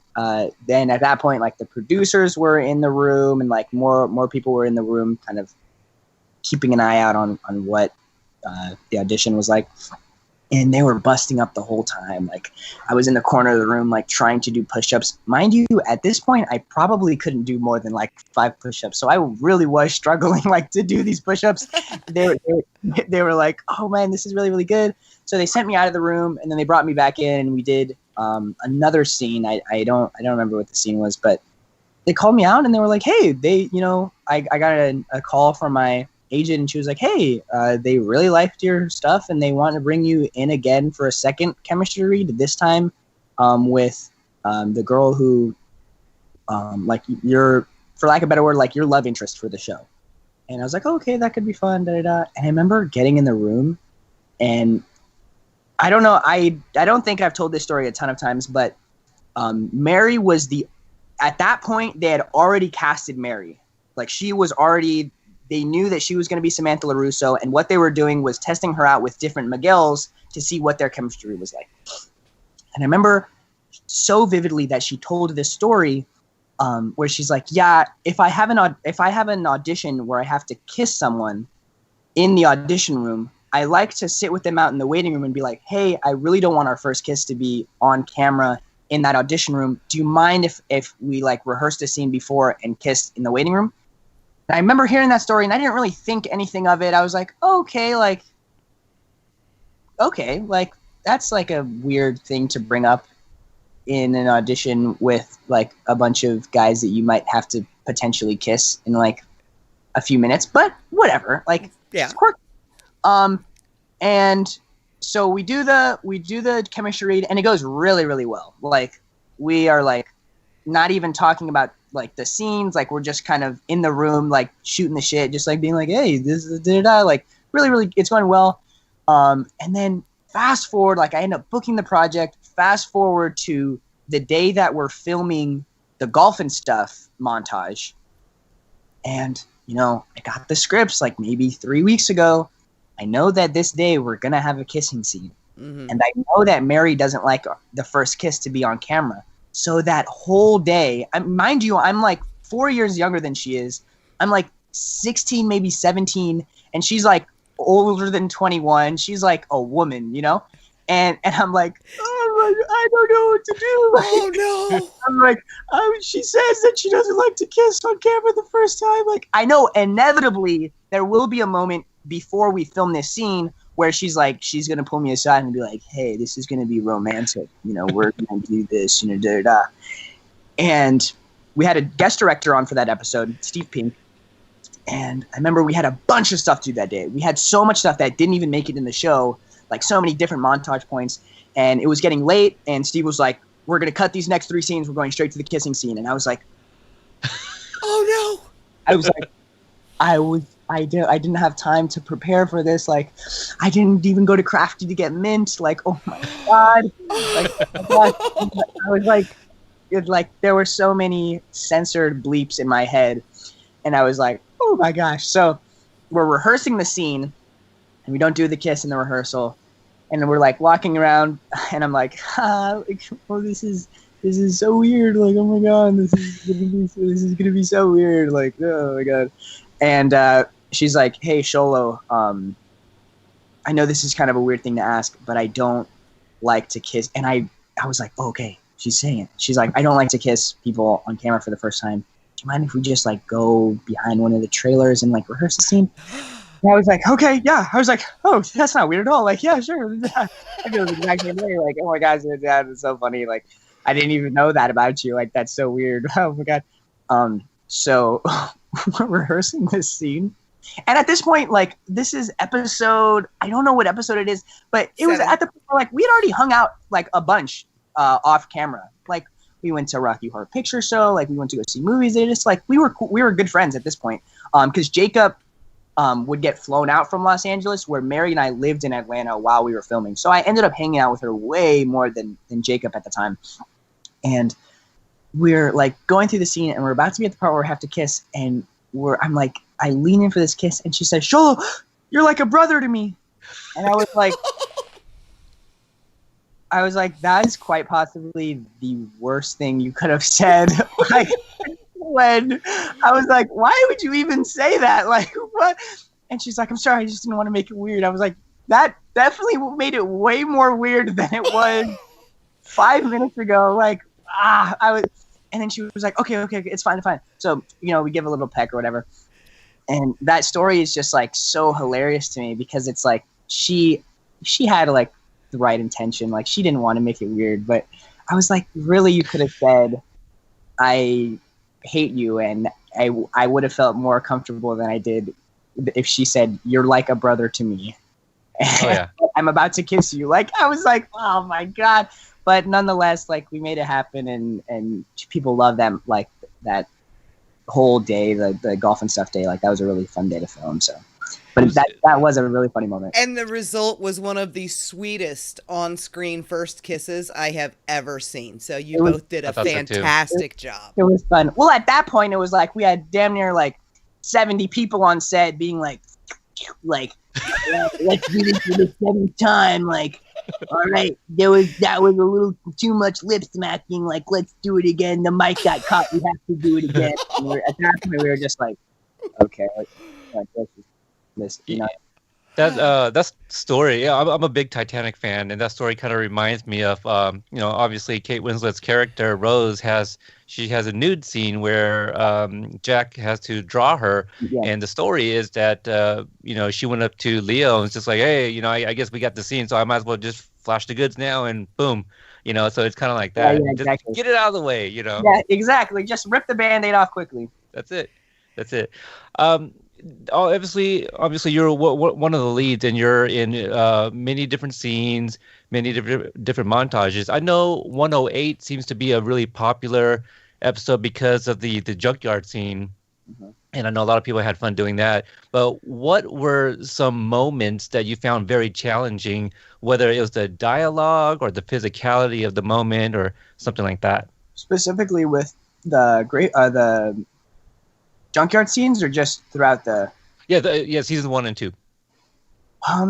then at that point, like the producers were in the room, and like more people were in the room, kind of keeping an eye out on what the audition was like. And they were busting up the whole time. Like I was in the corner of the room, like trying to do push-ups. Mind you, at this point, I probably couldn't do more than like 5 push-ups. So I really was struggling like to do these push-ups. They were like, oh man, this is really, really good. So they sent me out of the room, and then they brought me back in, and we did another scene. I don't remember what the scene was, but they called me out, and they were like, hey, I got a call from my agent, and she was like, hey, they really liked your stuff, and they want to bring you in again for a second chemistry read, this time with the girl who, like, you're, for lack of a better word, like your love interest for the show. And I was like, oh, okay, that could be fun, da-da-da. And I remember getting in the room, and I don't know, I don't think I've told this story a ton of times, but Mary was at that point, they had already casted Mary. Like, she was already, they knew that she was going to be Samantha LaRusso, and what they were doing was testing her out with different Miguels to see what their chemistry was like. And I remember so vividly that she told this story where she's like, yeah, if I have an audition where I have to kiss someone in the audition room, I like to sit with them out in the waiting room and be like, hey, I really don't want our first kiss to be on camera in that audition room. Do you mind if we like rehearsed a scene before and kissed in the waiting room? And I remember hearing that story, and I didn't really think anything of it. I was like, okay, that's like a weird thing to bring up in an audition with like a bunch of guys that you might have to potentially kiss in like a few minutes, but whatever. Like, yeah. It's quirky. And so we do the chemistry read, and it goes really, really well. Like, we are like not even talking about like the scenes, like we're just kind of in the room, like shooting the shit, just like being like, hey, this is like really, really, it's going well. And then fast forward, like I end up booking the project, fast forward to the day that we're filming the golf and stuff montage. And, I got the scripts like maybe 3 weeks ago. I know that this day we're going to have a kissing scene. Mm-hmm. And I know that Mary doesn't like the first kiss to be on camera. So that whole day, mind you, I'm like 4 years younger than she is. I'm like 16, maybe 17. And she's like older than 21. She's like a woman, And I'm like, oh, I don't know what to do. Oh, no. I'm like, she says that she doesn't like to kiss on camera the first time. Like, I know inevitably there will be a moment before we film this scene where she's going to pull me aside and be like, hey, this is going to be romantic. We're going to do this, da-da-da. And we had a guest director on for that episode, Steve Pink. And I remember we had a bunch of stuff to do that day. We had so much stuff that didn't even make it in the show, like so many different montage points. And it was getting late, and Steve was like, we're going to cut these next 3 scenes. We're going straight to the kissing scene. And I was like, oh, no. I was like, I didn't have time to prepare for this. Like, I didn't even go to Crafty to get mint. Like, oh my God. I was like, there were so many censored bleeps in my head. And I was like, oh my gosh. So we're rehearsing the scene, and we don't do the kiss in the rehearsal. And we're like walking around, and I'm like, this is so weird. Like, oh my God, this is gonna be so weird. Like, oh my God. And she's like, hey, Xolo, I know this is kind of a weird thing to ask, but I don't like to kiss. And I was like, oh, okay, she's saying it. She's like, I don't like to kiss people on camera for the first time. Do you mind if we just like go behind one of the trailers and like rehearse the scene? And I was like, okay, yeah. I was like, oh, that's not weird at all. Like, yeah, sure. I feel the exact same way. Like, oh my gosh, that is so funny. Like, I didn't even know that about you. Like, that's so weird. Oh my God. So we're rehearsing this scene. And at this point, like, this is episode, I don't know what episode it is, but it was at the point where, like, we had already hung out, like, a bunch off camera. Like, we went to Rocky Horror Picture Show. Like, we went to go see movies. They just, like, we were good friends at this point. Because Jacob would get flown out from Los Angeles, where Mary and I lived in Atlanta while we were filming. So I ended up hanging out with her way more than Jacob at the time. And we're like going through the scene, and we're about to be at the part where we have to kiss, and I'm like, I lean in for this kiss, and she says, Xolo, you're like a brother to me. And I was like, I was like, that is quite possibly the worst thing you could have said. Like, when I was like, why would you even say that? Like, what? And she's like, I'm sorry, I just didn't want to make it weird. I was like, that definitely made it way more weird than it was 5 minutes ago. Like, I was, and then she was like, okay, it's fine. So, we give a little peck or whatever. And that story is just like so hilarious to me because it's like, she had like the right intention. Like, she didn't want to make it weird, but I was like, really, you could have said, I hate you. And I would have felt more comfortable than I did if she said, you're like a brother to me. Oh, yeah. I'm about to kiss you. Like, I was like, oh my God. But nonetheless, like, we made it happen, and people love them. Like, that whole day, the golf and stuff day, like, that was a really fun day to film. So, but that was a really funny moment. And the result was one of the sweetest on-screen first kisses I have ever seen. So you both did a fantastic job. It was fun. Well, at that point, it was like we had damn near like 70 people on set being like, let's do this for the 7th time. Like, all right, that was a little too much lip smacking. Like, let's do it again. The mic got caught. We have to do it again. At that point, we were just like, okay, like let's That story, yeah, I'm a big Titanic fan, and that story kind of reminds me of, obviously Kate Winslet's character Rose has a nude scene where Jack has to draw her, and the story is that she went up to Leo and was just like, hey, I guess we got the scene, so I might as well just flash the goods now, and boom, so it's kind of like that. Yeah, exactly. Just get it out of the way, Yeah, exactly. Just rip the Band-Aid off quickly. That's it. Obviously, you're one of the leads, and you're in many different scenes, many different montages. I know 108 seems to be a really popular episode because of the junkyard scene, and I know a lot of people had fun doing that. But what were some moments that you found very challenging, whether it was the dialogue or the physicality of the moment or something like that? Specifically with the junkyard scenes, or just throughout the season 1 and 2.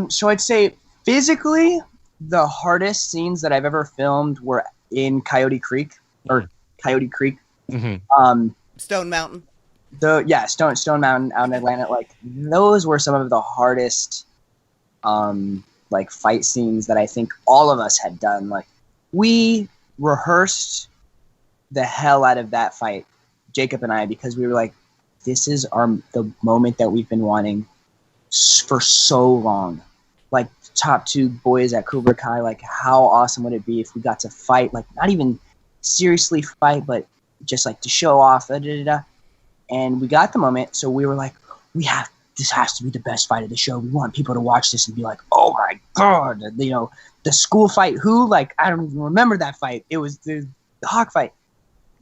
So I'd say physically the hardest scenes that I've ever filmed were in Coyote Creek. Mm-hmm. Stone Mountain. Stone Mountain out in Atlanta. Like, those were some of the hardest like fight scenes that I think all of us had done. Like, we rehearsed the hell out of that fight, Jacob and I, because we were like, this is the moment that we've been wanting for so long. Like, top 2 boys at Cobra Kai, like, how awesome would it be if we got to fight, like, not even seriously fight, but just like to show off, and we got the moment. So we were like, this has to be the best fight of the show. We want people to watch this and be like, oh my God, the school fight, like, I don't even remember that fight. It was the Hawk fight.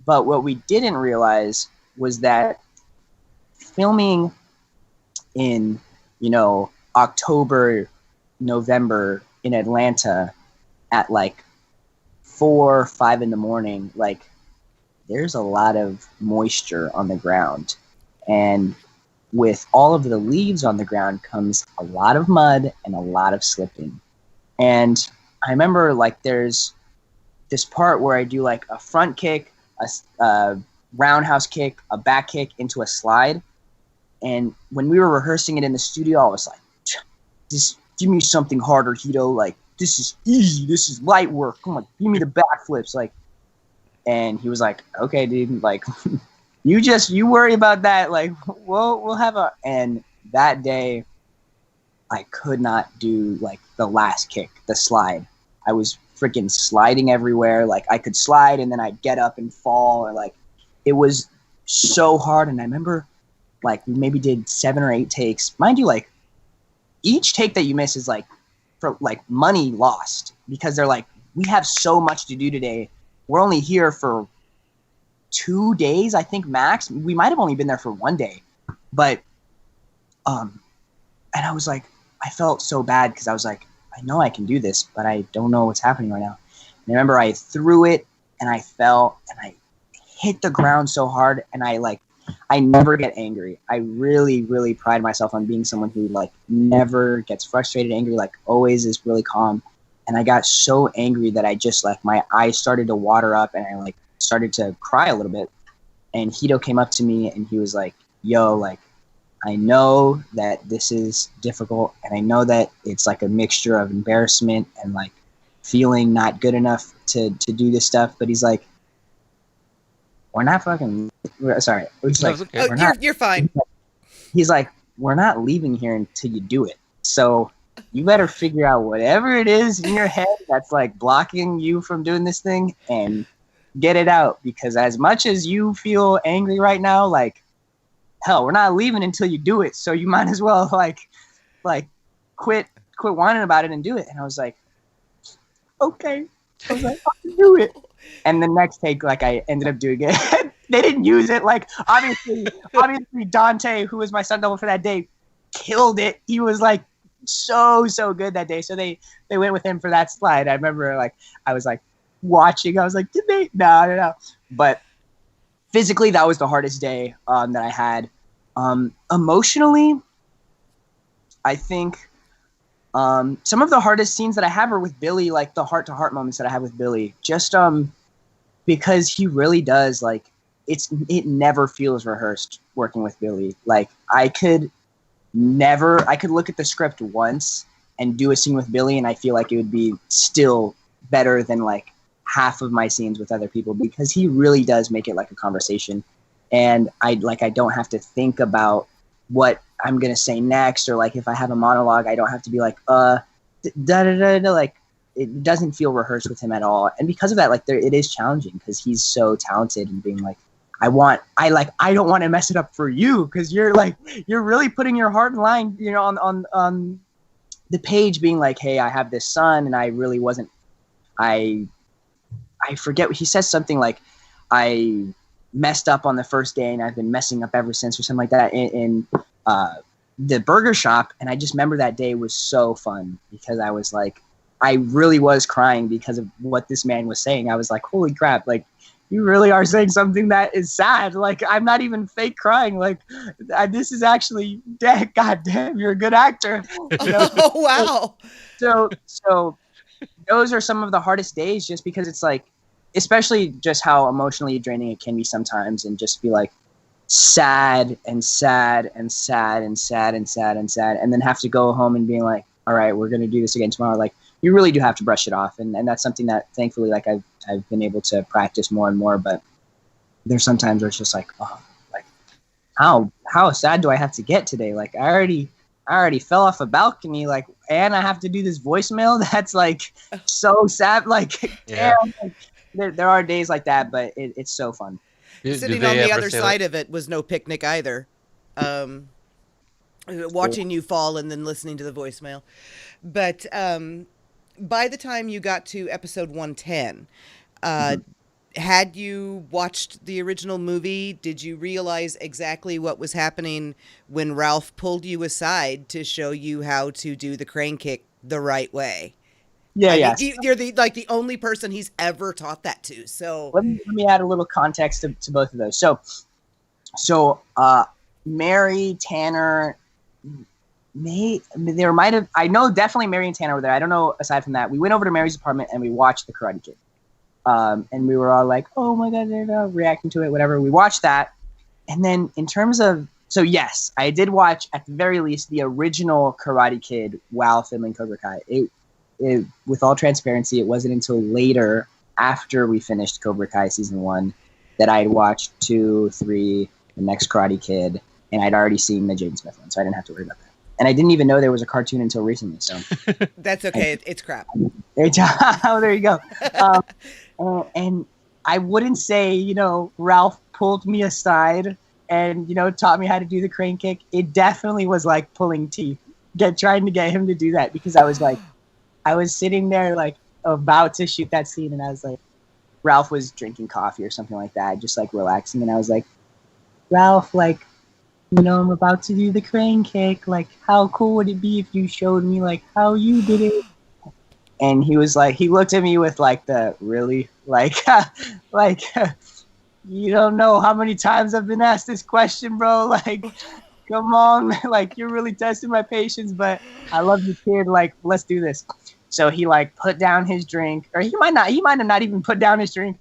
But what we didn't realize was that filming in, October, November in Atlanta at like 4 or 5 in the morning, like, there's a lot of moisture on the ground. And with all of the leaves on the ground comes a lot of mud and a lot of slipping. And I remember, like, there's this part where I do like a front kick, a roundhouse kick, a back kick into a slide. And when we were rehearsing it in the studio, I was like, just give me something harder, Hito. Like, this is easy. This is light work. Come on, give me the backflips. Like, and he was like, okay, dude, like, you worry about that. Like, we'll have and that day I could not do like the last kick, the slide. I was freaking sliding everywhere. Like, I could slide and then I'd get up and fall, or like, it was so hard. And I remember, like, we maybe did 7 or 8 takes. Mind you, like, each take that you miss is like, for like, money lost, because they're like, we have so much to do today. We're only here for 2 days, I think, max. We might have only been there for 1 day, but and I was like, I felt so bad because I was like, I know I can do this, but I don't know what's happening right now. And I remember I threw it and I fell and I hit the ground so hard, and I never get angry. I really, really pride myself on being someone who, like, never gets frustrated, angry, like, always is really calm. And I got so angry that I just like my eyes started to water up and I like started to cry a little bit. And Hito came up to me and he was like, yo, like, I know that this is difficult and I know that it's like a mixture of embarrassment and like feeling not good enough to do this stuff. But he's like, we're not fucking, sorry. He's like, okay. You're fine. He's like, we're not leaving here until you do it. So you better figure out whatever it is in your head that's like blocking you from doing this thing and get it out. Because as much as you feel angry right now, like, hell, we're not leaving until you do it. So you might as well like quit whining about it and do it. And I was like, okay. I was like, I'll do it. And the next take, like, I ended up doing it. They didn't use it. Like, obviously Dante, who was my stunt double for that day, killed it. He was like so good that day. So they went with him for that slide. I remember like I was like watching. I was like, did they? No. But physically, that was the hardest day that I had. Emotionally, I think some of the hardest scenes that I have are with Billy, like the heart-to-heart moments that I have with Billy. Just because he really does, like, it never feels rehearsed working with Billy. Like, I could look at the script once and do a scene with Billy, and I feel like it would be still better than like half of my scenes with other people, because he really does make it like a conversation. And I don't have to think about what I'm going to say next, or like if I have a monologue, I don't have to be like, like it doesn't feel rehearsed with him at all. And because of that, like it is challenging because he's so talented and being like, I don't want to mess it up for you. Cause you're really putting your heart and line, you know, on the page, being like, hey, I have this son and I really wasn't, I forget what he says, something like I messed up on the first day and I've been messing up ever since, or something like that in the burger shop. And I just remember that day was so fun because I was like, I really was crying because of what this man was saying. I was like, holy crap, like you really are saying something that is sad. Like I'm not even fake crying. Like this is actually, God damn, you're a good actor. You know? Oh, wow. So those are some of the hardest days, just because it's like, especially just how emotionally draining it can be sometimes, and just be like sad and sad and sad and sad and sad and sad, and then have to go home and being like, all right, we're going to do this again tomorrow. Like you really do have to brush it off. And that's something that thankfully, like I've been able to practice more and more, but there's sometimes where it's just like, oh, like how sad do I have to get today? Like I already fell off a balcony, like, and I have to do this voicemail. That's like so sad. Like, yeah. Damn, like, there are days like that, but it's so fun. Sitting on the other side of it was no picnic either. Watching you fall and then listening to the voicemail. But by the time you got to episode 110, had you watched the original movie, did you realize exactly what was happening when Ralph pulled you aside to show you how to do the crane kick the right way? Yeah, yeah. You're the only person he's ever taught that to. So let me add a little context to both of those. So Mary, Tanner, there might have, I know definitely Mary and Tanner were there. I don't know aside from that. We went over to Mary's apartment and we watched The Karate Kid. And we were all like, oh my God, they're reacting to it, whatever. We watched that. And then in terms of, so yes, I did watch at the very least the original Karate Kid while filming Cobra Kai. It, with all transparency, it wasn't until later, after we finished Cobra Kai season 1, that I had watched 2, 3, the next Karate Kid, and I'd already seen the Jaden Smith one, so I didn't have to worry about that. And I didn't even know there was a cartoon until recently. So that's okay. It's crap. Oh, there you go. And I wouldn't say, you know, Ralph pulled me aside and, you know, taught me how to do the crane kick. It definitely was like pulling teeth, trying to get him to do that, because I was like, I was sitting there like about to shoot that scene, and I was like, Ralph was drinking coffee or something like that, just like relaxing, and I was like, Ralph, like, you know, I'm about to do the crane kick. Like, how cool would it be if you showed me like how you did it? And he was like, he looked at me with like the really like, like, you don't know how many times I've been asked this question, bro. Like, come on, like you're really testing my patience, but I love you, kid. Like, let's do this. So he like put down his drink, or he might have not even put down his drink.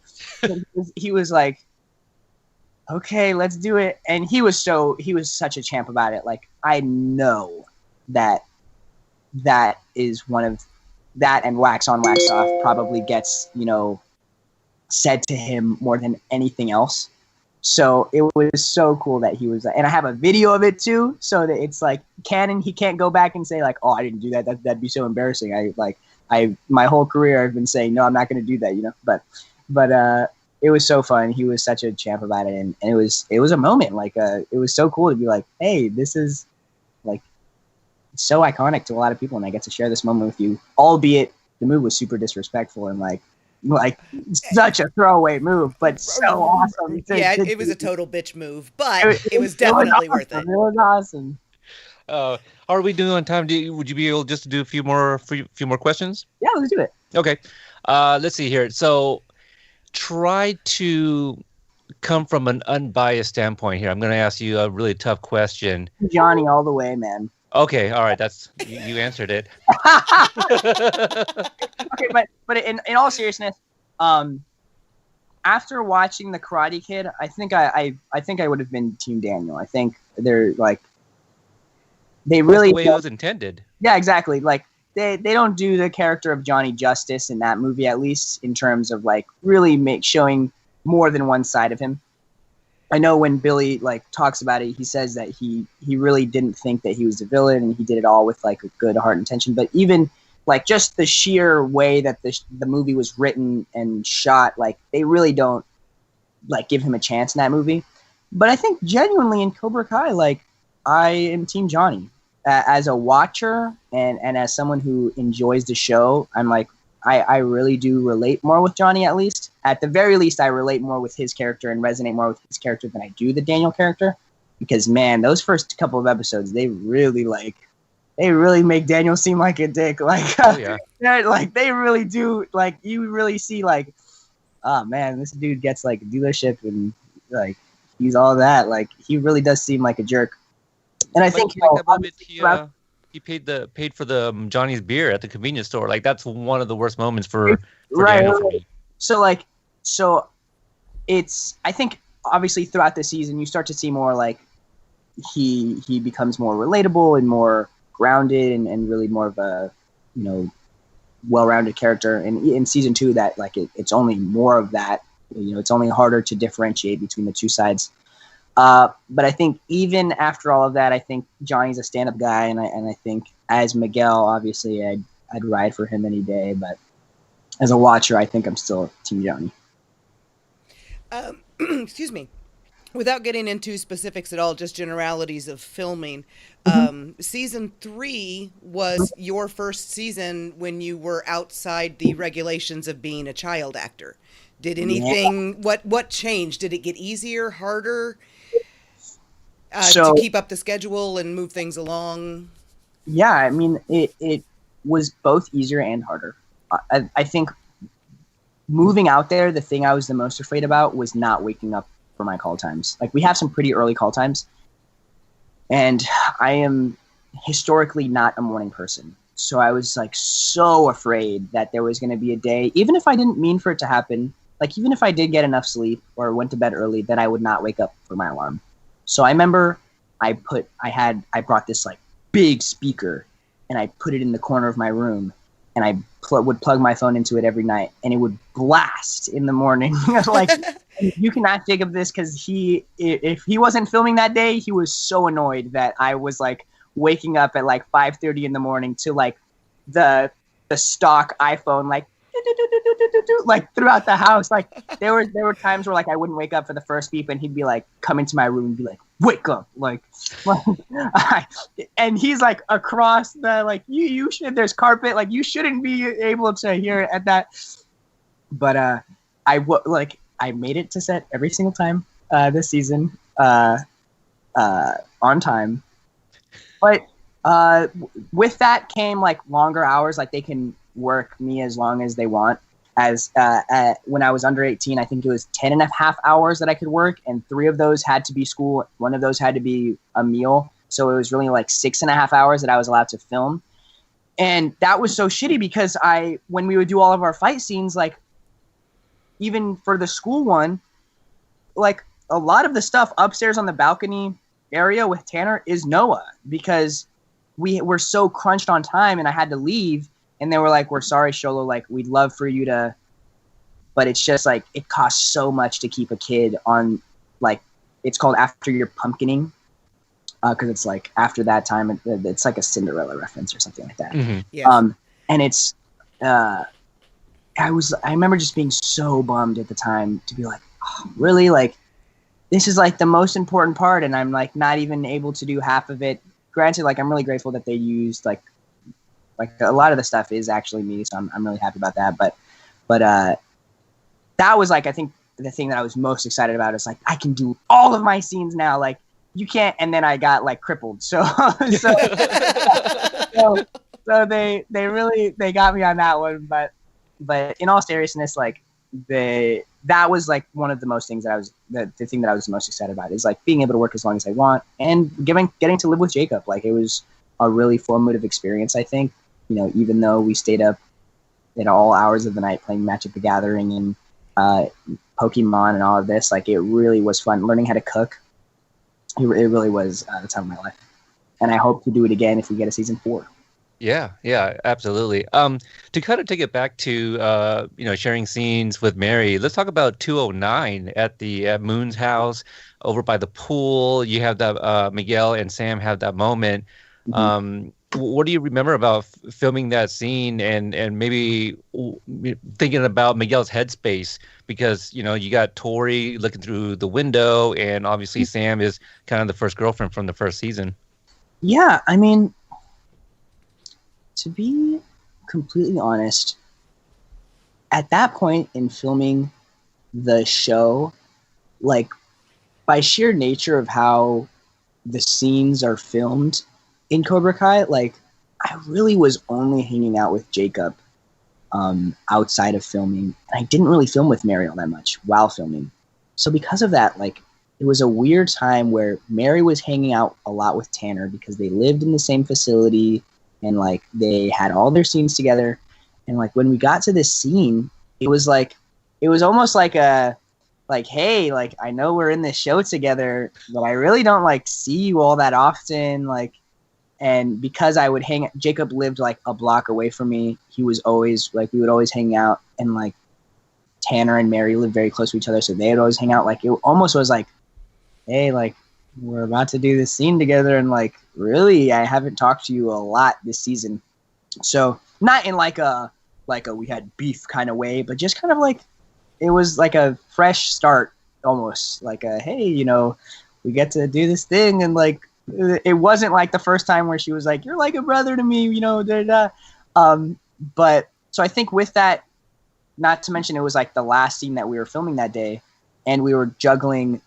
He was like, okay, let's do it. And he was such a champ about it. Like, I know that is one of that, and wax on, wax off probably gets, said to him more than anything else. So it was so cool that he was, and I have a video of it too, so that it's like canon. He can't go back and say like, oh, I didn't do that. That'd be so embarrassing. My whole career I've been saying, no, I'm not going to do that, but it was so fun. He was such a champ about it. And it was a moment. Like, it was so cool to be like, hey, this is like so iconic to a lot of people. And I get to share this moment with you, albeit the move was super disrespectful and like such a throwaway move, but so awesome. It was a total bitch move, but it was definitely worth it. It was awesome. How are we doing on time? Would you be able just to do a few more questions? Yeah, let's do it. Okay. Let's see here. So try to come from an unbiased standpoint here. I'm going to ask you a really tough question. Johnny all the way, man. Okay. All right. You answered it. Okay, but in all seriousness, after watching The Karate Kid, I think I would have been Team Daniel. I think they're like, they really, that's the way it was intended. Yeah, exactly. Like they don't do the character of Johnny justice in that movie, at least in terms of like really showing more than one side of him. I know when Billy like talks about it, he says that he really didn't think that he was a villain, and he did it all with like a good heart intention. But even like just the sheer way that the movie was written and shot, like they really don't like give him a chance in that movie. But I think genuinely in Cobra Kai, like I am Team Johnny. As a watcher and as someone who enjoys the show, I'm like, I really do relate more with Johnny, at least. At the very least, I relate more with his character and resonate more with his character than I do the Daniel character. Because, man, those first couple of episodes, they really make Daniel seem like a dick. Like, like they really do. Like, you really see, like, oh, man, this dude gets, like, a dealership and, like, he's all that. Like, he really does seem like a jerk. And I think he paid for the Johnny's beer at the convenience store. Like that's one of the worst moments for right. Daniel for me. So it's, I think obviously throughout the season you start to see more like he becomes more relatable and more grounded and really more of a well-rounded character. And in season 2 that like it's only more of that. It's only harder to differentiate between the two sides. But I think even after all of that, I think Johnny's a stand-up guy, and I think as Miguel, obviously, I'd ride for him any day. But as a watcher, I think I'm still Team Johnny. Excuse me. Without getting into specifics at all, just generalities of filming, season 3 was your first season when you were outside the regulations of being a child actor. Did anything? Yeah. What changed? Did it get easier, harder? To keep up the schedule and move things along? Yeah, I mean, it was both easier and harder. I think moving out there, the thing I was the most afraid about was not waking up for my call times. Like, we have some pretty early call times, and I am historically not a morning person. So I was, like, so afraid that there was going to be a day, even if I didn't mean for it to happen, like, even if I did get enough sleep or went to bed early, that I would not wake up for my alarm. So I remember I brought this like big speaker and I put it in the corner of my room, and I would plug my phone into it every night, and it would blast in the morning. Like, you can ask Jacob this, because if he wasn't filming that day, he was so annoyed that I was like waking up at like 5:30 in the morning to like the stock iPhone like throughout the house. Like there were times where like I wouldn't wake up for the first beep, and he'd be like, come into my room and be like, wake up, like and he's like across the like you should, there's carpet, like you shouldn't be able to hear at that. But I made it to set every single time this season on time. But with that came like longer hours. Like they can work me as long as they want. As when I was under 18, I think it was 10.5 hours that I could work, and 3 of those had to be school. 1 of those had to be a meal. So it was really like 6.5 hours that I was allowed to film. And that was so shitty because when we would do all of our fight scenes, like even for the school one, like a lot of the stuff upstairs on the balcony area with Tanner is Noah, because we were so crunched on time and I had to leave. And they were like, we're sorry, Xolo, like we'd love for you to, but it's just like, it costs so much to keep a kid on, like, it's called after your pumpkining. Because it's like after that time, it's like a Cinderella reference or something like that. Mm-hmm. Yeah. And it's, I remember just being so bummed at the time to be like, oh, really? Like, this is like the most important part, and I'm like not even able to do half of it. Granted, like I'm really grateful that they used like a lot of the stuff is actually me, so I'm really happy about that. But that was like, I think the thing that I was most excited about is like I can do all of my scenes now. Like, you can't, and then I got like crippled. So they got me on that one. But in all seriousness, like that was like one of the most things that the thing that I was most excited about is like being able to work as long as I want and getting to live with Jacob. Like, it was a really formative experience, I think. You know, even though we stayed up at all hours of the night playing Magic the Gathering and Pokemon and all of this, like it really was fun learning how to cook. It really was the time of my life, and I hope to do it again if we get a season 4. Yeah, absolutely. To kind of take it back to sharing scenes with Mary, let's talk about 209 at Moon's house over by the pool. You have that Miguel and Sam have that moment. Mm-hmm. What do you remember about filming that scene and maybe thinking about Miguel's headspace? Because, you got Tori looking through the window, and obviously Sam is kind of the first girlfriend from the first season. Yeah, I mean, to be completely honest, at that point in filming the show, like, by sheer nature of how the scenes are filmed in Cobra Kai, like, I really was only hanging out with Jacob outside of filming. And I didn't really film with Mary all that much while filming. So because of that, like, it was a weird time where Mary was hanging out a lot with Tanner because they lived in the same facility and, like, they had all their scenes together. And, like, when we got to this scene, it was almost like hey, like, I know we're in this show together, but I really don't, like, see you all that often, like. And because I would Jacob lived like a block away from me. He was always like, we would always hang out, and like Tanner and Mary lived very close to each other. So they would always hang out. Like, it almost was like, hey, like, we're about to do this scene together. And like, really, I haven't talked to you a lot this season. So not in like a we had beef kind of way, but just kind of like, it was like a fresh start almost, like a, hey, we get to do this thing. And like, it wasn't like the first time where she was like, you're like a brother to me, but so I think with that, not to mention it was like the last scene that we were filming that day, and we were juggling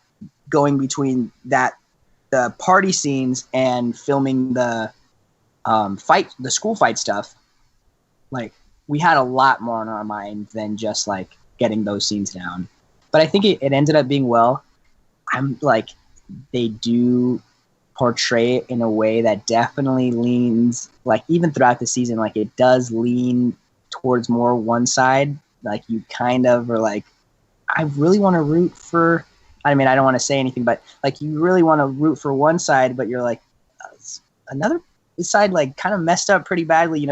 going between the party scenes and filming the school fight stuff. Like, we had a lot more on our mind than just like getting those scenes down. But I think it ended up being well. I'm like, they do portray it in a way that definitely leans, like, even throughout the season, like, it does lean towards more one side. Like, you kind of are like, I really want to root for, I mean, I don't want to say anything, but like, you really want to root for one side, but you're like, another side like kind of messed up pretty badly,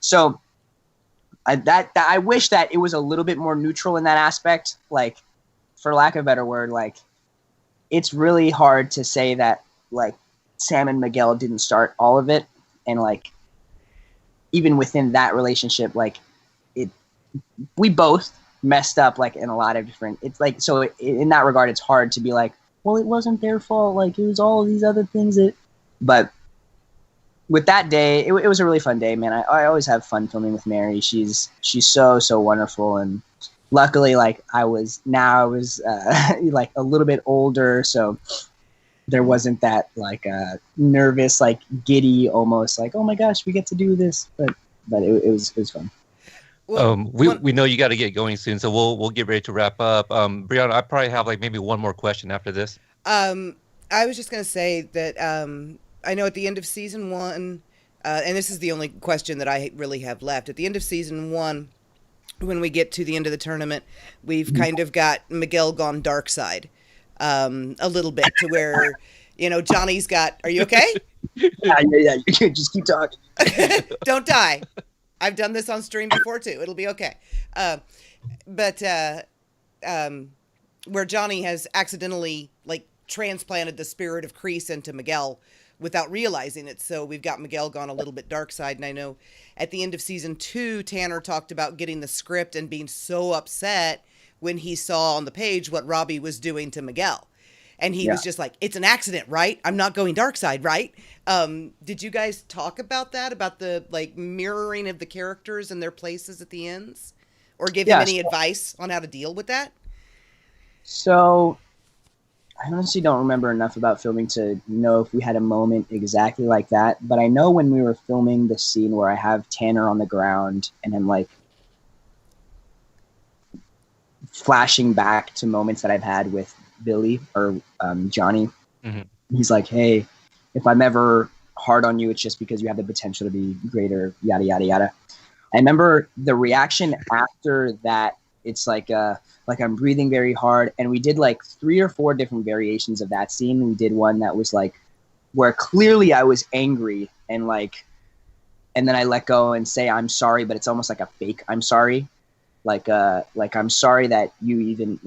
So I wish that it was a little bit more neutral in that aspect. Like, for lack of a better word, like, it's really hard to say that like Sam and Miguel didn't start all of it, and like even within that relationship, like we both messed up like in a lot of different. It's like, so in that regard, it's hard to be like, well, it wasn't their fault. Like, it was all of these other things that. But with that day, it was a really fun day, man. I always have fun filming with Mary. She's so wonderful, and luckily, like I was like a little bit older, so there wasn't that like nervous, like giddy, almost like, oh my gosh, we get to do this. But it was fun. Well, we know you got to get going soon, so we'll get ready to wrap up. Brianna, I probably have like maybe one more question after this. I was just gonna say that I know at the end of season 1, and this is the only question that I really have left. At the end of season 1, when we get to the end of the tournament, we've kind of got Miguel gone dark side a little bit, to where, Johnny's got, are you okay? Yeah. You just keep talking. Don't die. I've done this on stream before too. It'll be okay. But where Johnny has accidentally transplanted the spirit of Kreese into Miguel without realizing it. So we've got Miguel gone a little bit dark side. And I know at the end of season 2, Tanner talked about getting the script and being so upset when he saw on the page what Robbie was doing to Miguel. And he was just like, it's an accident, right? I'm not going dark side, right? Did you guys talk about that? About the mirroring of the characters and their places at the ends? Or give him any advice on how to deal with that? So I honestly don't remember enough about filming to know if we had a moment exactly like that. But I know when we were filming the scene where I have Tanner on the ground and I'm flashing back to moments that I've had with Billy or Johnny. Mm-hmm. He's like, hey, if I'm ever hard on you, it's just because you have the potential to be greater, yada, yada, yada. I remember the reaction after that. It's like I'm breathing very hard. And we did 3 or 4 different variations of that scene. We did one that was where clearly I was angry and and then I let go and say, I'm sorry, but it's almost like a fake I'm sorry. I'm sorry that you even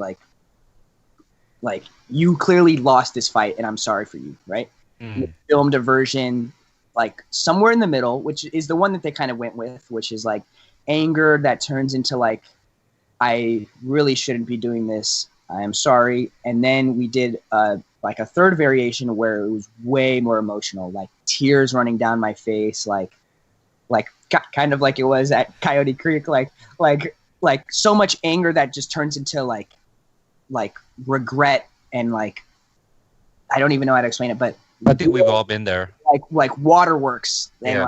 you clearly lost this fight and I'm sorry for you, right? Mm. We filmed a version somewhere in the middle, which is the one that they kind of went with, which is anger that turns into I really shouldn't be doing this. I am sorry. And then we did a third variation where it was way more emotional, tears running down my face, kind of like it was at Coyote Creek, so much anger that just turns into regret and I don't even know how to explain it, but I think we've all been there. Waterworks. And Yeah.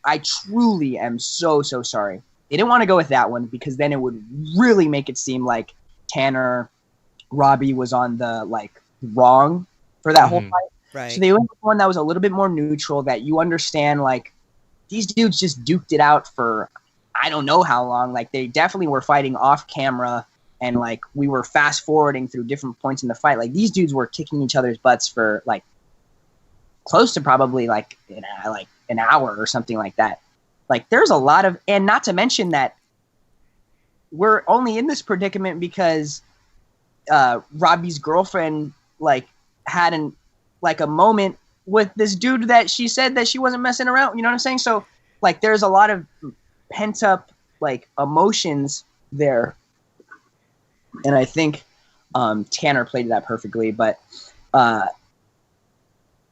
I truly am so sorry. They didn't want to go with that one because then it would really make it seem like Robbie was on the wrong for that whole fight. Right. So they went with one that was a little bit more neutral, that you understand these dudes just duked it out for I don't know how long. They definitely were fighting off camera and we were fast forwarding through different points in the fight. These dudes were kicking each other's butts for close to probably an hour or something like that. There's a lot of, and not to mention that we're only in this predicament because Robbie's girlfriend had a moment with this dude that she said that she wasn't messing around. You know what I'm saying? So there's a lot of pent up emotions there, and I think Tanner played that perfectly. But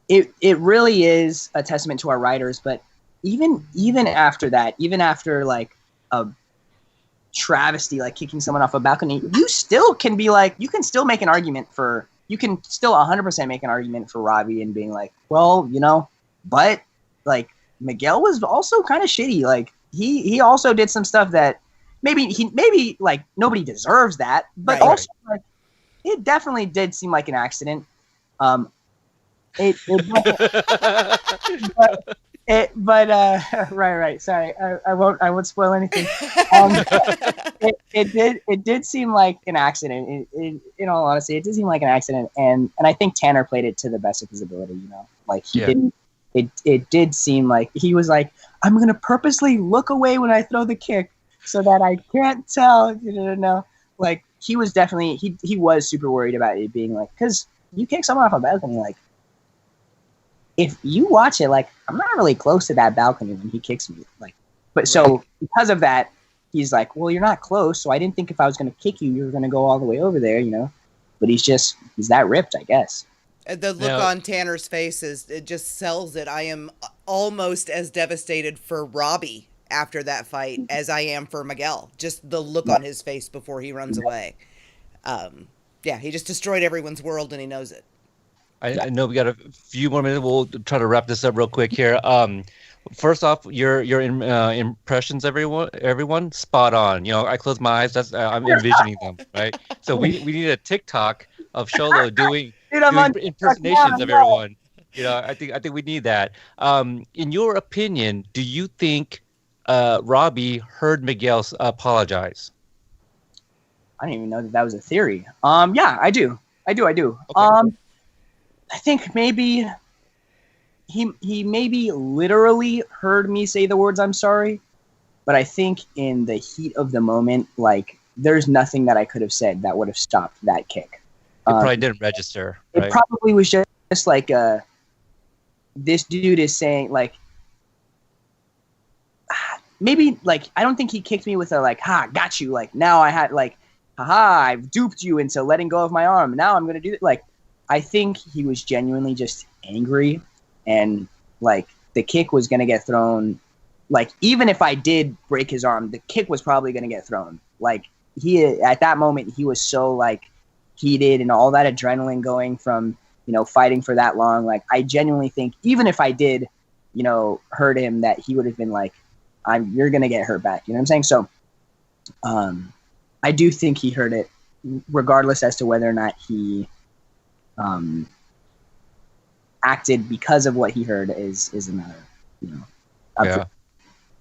it really is a testament to our writers. But even after that, even after a travesty kicking someone off a balcony, you still can be you can still make an argument for, you can still 100% make an argument for Robbie and being well, but Miguel was also kind of shitty. He also did some stuff that maybe nobody deserves that, but right. Also it definitely did seem like an accident. Right. Sorry, I won't spoil anything. It did seem like an accident. In all honesty, it did seem like an accident, and I think Tanner played it to the best of his ability. He didn't. It did seem like he was I'm gonna purposely look away when I throw the kick so that I can't tell. He was definitely he was super worried about it being because you kick someone off a balcony if you watch it, I'm not really close to that balcony when he kicks me. But so because of that, he's well, you're not close. So I didn't think if I was going to kick you, you were going to go all the way over there, But he's that ripped, I guess. The look on Tanner's face it just sells it. I am almost as devastated for Robbie after that fight as I am for Miguel. Just the look on his face before he runs away. He just destroyed everyone's world and he knows it. I know we got a few more minutes. We'll try to wrap this up real quick here. First off, your impressions, everyone, spot on. I close my eyes. I'm envisioning them, right? So we need a TikTok of Xolo doing impersonations of everyone. I think we need that. In your opinion, do you think Robbie heard Miguel apologize? I didn't even know that was a theory. Yeah, I do. I do. Okay. I think maybe he maybe literally heard me say the words "I'm sorry," but I think in the heat of the moment, like there's nothing that I could have said that would have stopped that kick. It probably didn't register. Right? It probably was just like this dude is saying like maybe like I don't think he kicked me with a like ha got you like now I had like haha I've duped you into letting go of my arm now I'm gonna do it like I think he was genuinely just angry and like the kick was gonna get thrown like even if I did break his arm the kick was probably gonna get thrown like he at that moment he was so like heated and all that adrenaline going from fighting for that long like I genuinely think even if I did hurt him that he would have been like you're gonna get hurt back. You know what I'm saying? So, I do think he heard it, regardless as to whether or not he acted because of what he heard is another. Yeah.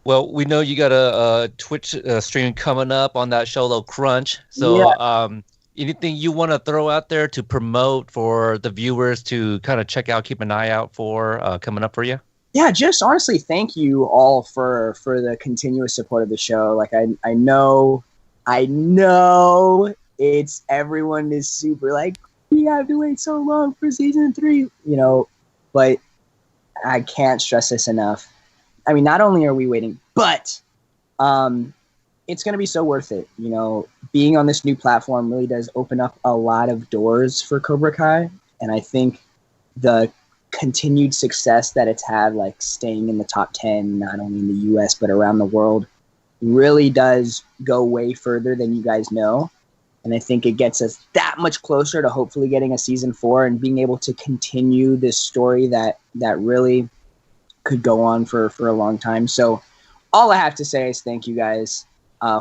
Well, we know you got a Twitch stream coming up on that Xolo Crunch. So, anything you want to throw out there to promote for the viewers to kind of check out, keep an eye out for coming up for you? Yeah, just honestly, thank you all for the continuous support of the show. Like I know it's everyone is super like we have to wait so long for season 3, but I can't stress this enough. I mean, not only are we waiting, but it's going to be so worth it. Being on this new platform really does open up a lot of doors for Cobra Kai, and I think the continued success that it's had, like staying in the top 10, not only in the US, but around the world, really does go way further than you guys know. And I think it gets us that much closer to hopefully getting a season 4 and being able to continue this story that really could go on for a long time. So all I have to say is thank you guys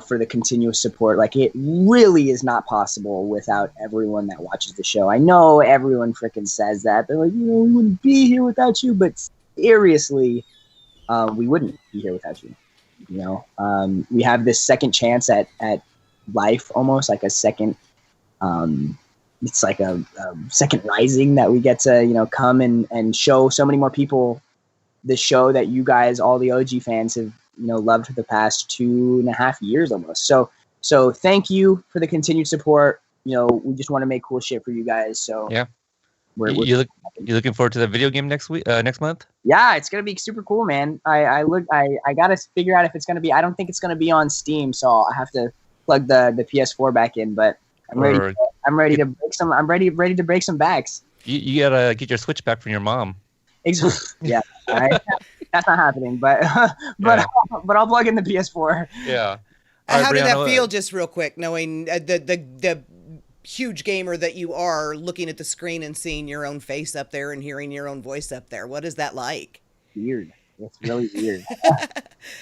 for the continuous support. Like it really is not possible without everyone that watches the show. I know everyone freaking says that. They're like, we wouldn't be here without you. But seriously, we wouldn't be here without you. We have this second chance at life, almost like a second. It's like a second rising that we get to come and show so many more people the show that you guys, all the OG fans, have loved for the past 2.5 years almost. So thank you for the continued support. We just want to make cool shit for you guys. So yeah, you looking forward to the video game next month? Yeah, it's gonna be super cool, man. I gotta figure out if it's gonna be. I don't think it's gonna be on Steam, so I have to plug the PS4 back in. But I'm ready. I'm ready to break some. I'm ready to break some backs. You gotta get your Switch back from your mom. Yeah, that's not happening. But I'll plug in the PS4. Yeah. How did that feel, just real quick, knowing the huge gamer that you are, looking at the screen and seeing your own face up there and hearing your own voice up there? What is that like? Weird. It's really weird.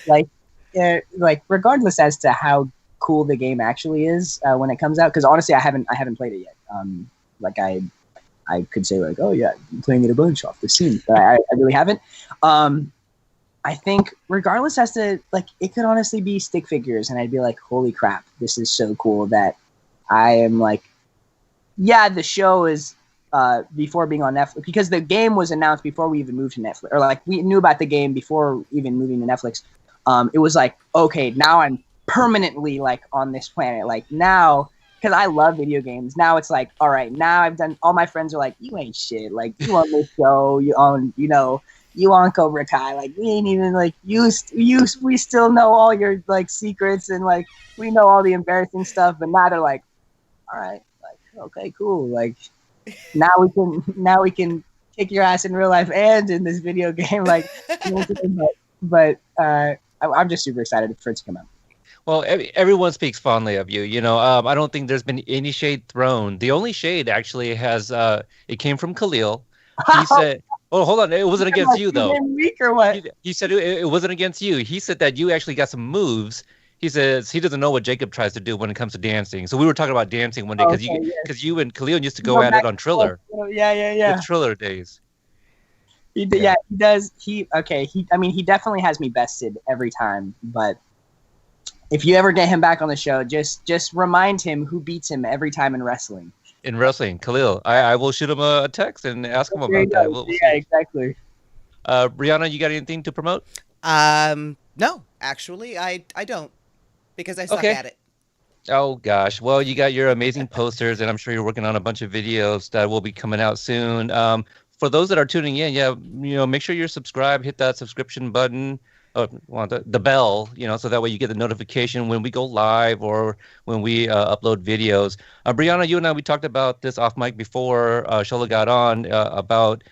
like regardless as to how cool the game actually is when it comes out, because honestly, I haven't played it yet. I could say like, oh yeah, I'm playing it a bunch off the scene, but I really haven't. I think regardless as to like, it could honestly be stick figures, and I'd be like, holy crap, this is so cool that I am like, yeah, the show is before being on Netflix, because the game was announced before we even moved to Netflix, or like we knew about the game before even moving to Netflix. It was like, okay, now I'm permanently like on this planet, like now. Because I love video games. Now it's like, all right, now I've done. All my friends are like, you ain't shit. Like you on this show, you on Cobra Kai. Like we ain't even like we still know all your like secrets and like we know all the embarrassing stuff. But now they're like, all right, like okay, cool. Like now we can kick your ass in real life and in this video game. Like, but I'm just super excited for it to come out. Well, everyone speaks fondly of you. I don't think there's been any shade thrown. The only shade actually has it came from Khalil. He said, "Oh, hold on, it wasn't against you though." Weak or what? He said it wasn't against you. He said that you actually got some moves. He says he doesn't know what Jacob tries to do when it comes to dancing. So we were talking about dancing one day because you and Khalil used to go at it on Triller. Yeah. The Triller days. Yeah, he does. I mean, he definitely has me bested every time. But if you ever get him back on the show, just remind him who beats him every time in wrestling. In wrestling, Khalil, I will shoot him a text and ask him about that. We'll yeah, see. exactly. Brianna, you got anything to promote? No, actually, I don't, because I suck at it. Oh gosh, well, you got your amazing posters, and I'm sure you're working on a bunch of videos that will be coming out soon. For those that are tuning in, make sure you're subscribed, hit that subscription button, the bell, so that way you get the notification when we go live or when we upload videos. Brianna, you and I, we talked about this off mic before Xolo got on about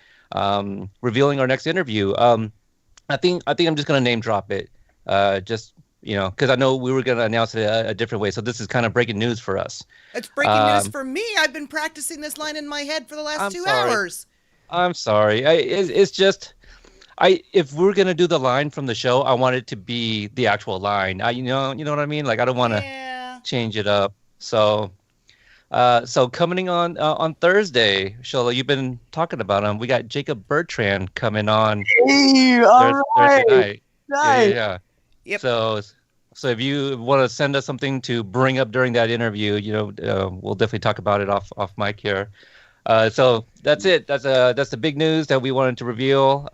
revealing our next interview. I think I'm just gonna name drop it, because I know we were gonna announce it a different way. So this is kind of breaking news for us. It's breaking news for me. I've been practicing this line in my head for the last 2 hours. I'm sorry. It's just. If we're gonna do the line from the show, I want it to be the actual line. You know what I mean? Like I don't want to change it up. So coming on Thursday, Xolo, you've been talking about him. We got Jacob Bertrand coming on Thursday night. Nice. Yeah. Yep. So if you want to send us something to bring up during that interview, we'll definitely talk about it off mic here. So that's it. That's the big news that we wanted to reveal.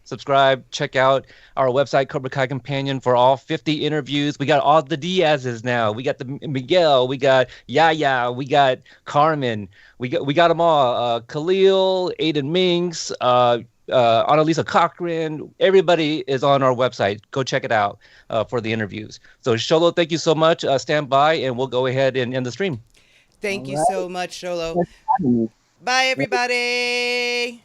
Subscribe, check out our website, Cobra Kai Kompanion, for all 50 interviews. We got all the Diaz's now. We got the Miguel. We got Yaya. We got Carmen. We got them all. Khalil, Aiden Minks, Annalisa Cochran. Everybody is on our website. Go check it out for the interviews. So Xolo, thank you so much. Stand by, and we'll go ahead and end the stream. Thank you so much, Xolo. Bye, everybody.